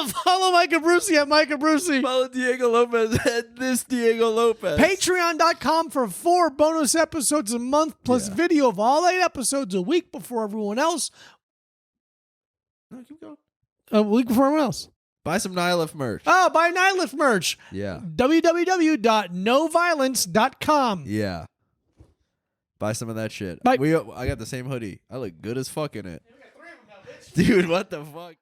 Follow Micah Brucey at Micah Brucey. Follow Diego Lopez at this Diego Lopez. Patreon.com for 4 bonus episodes a month plus video of all 8 episodes a week before everyone else. No, keep going. A week before everyone else. Buy some Nihilift merch. Oh, buy Nihilift merch. Yeah. www.noviolence.com. Yeah. Buy some of that shit. Bye. I got the same hoodie. I look good as fuck in it. Dude, what the fuck?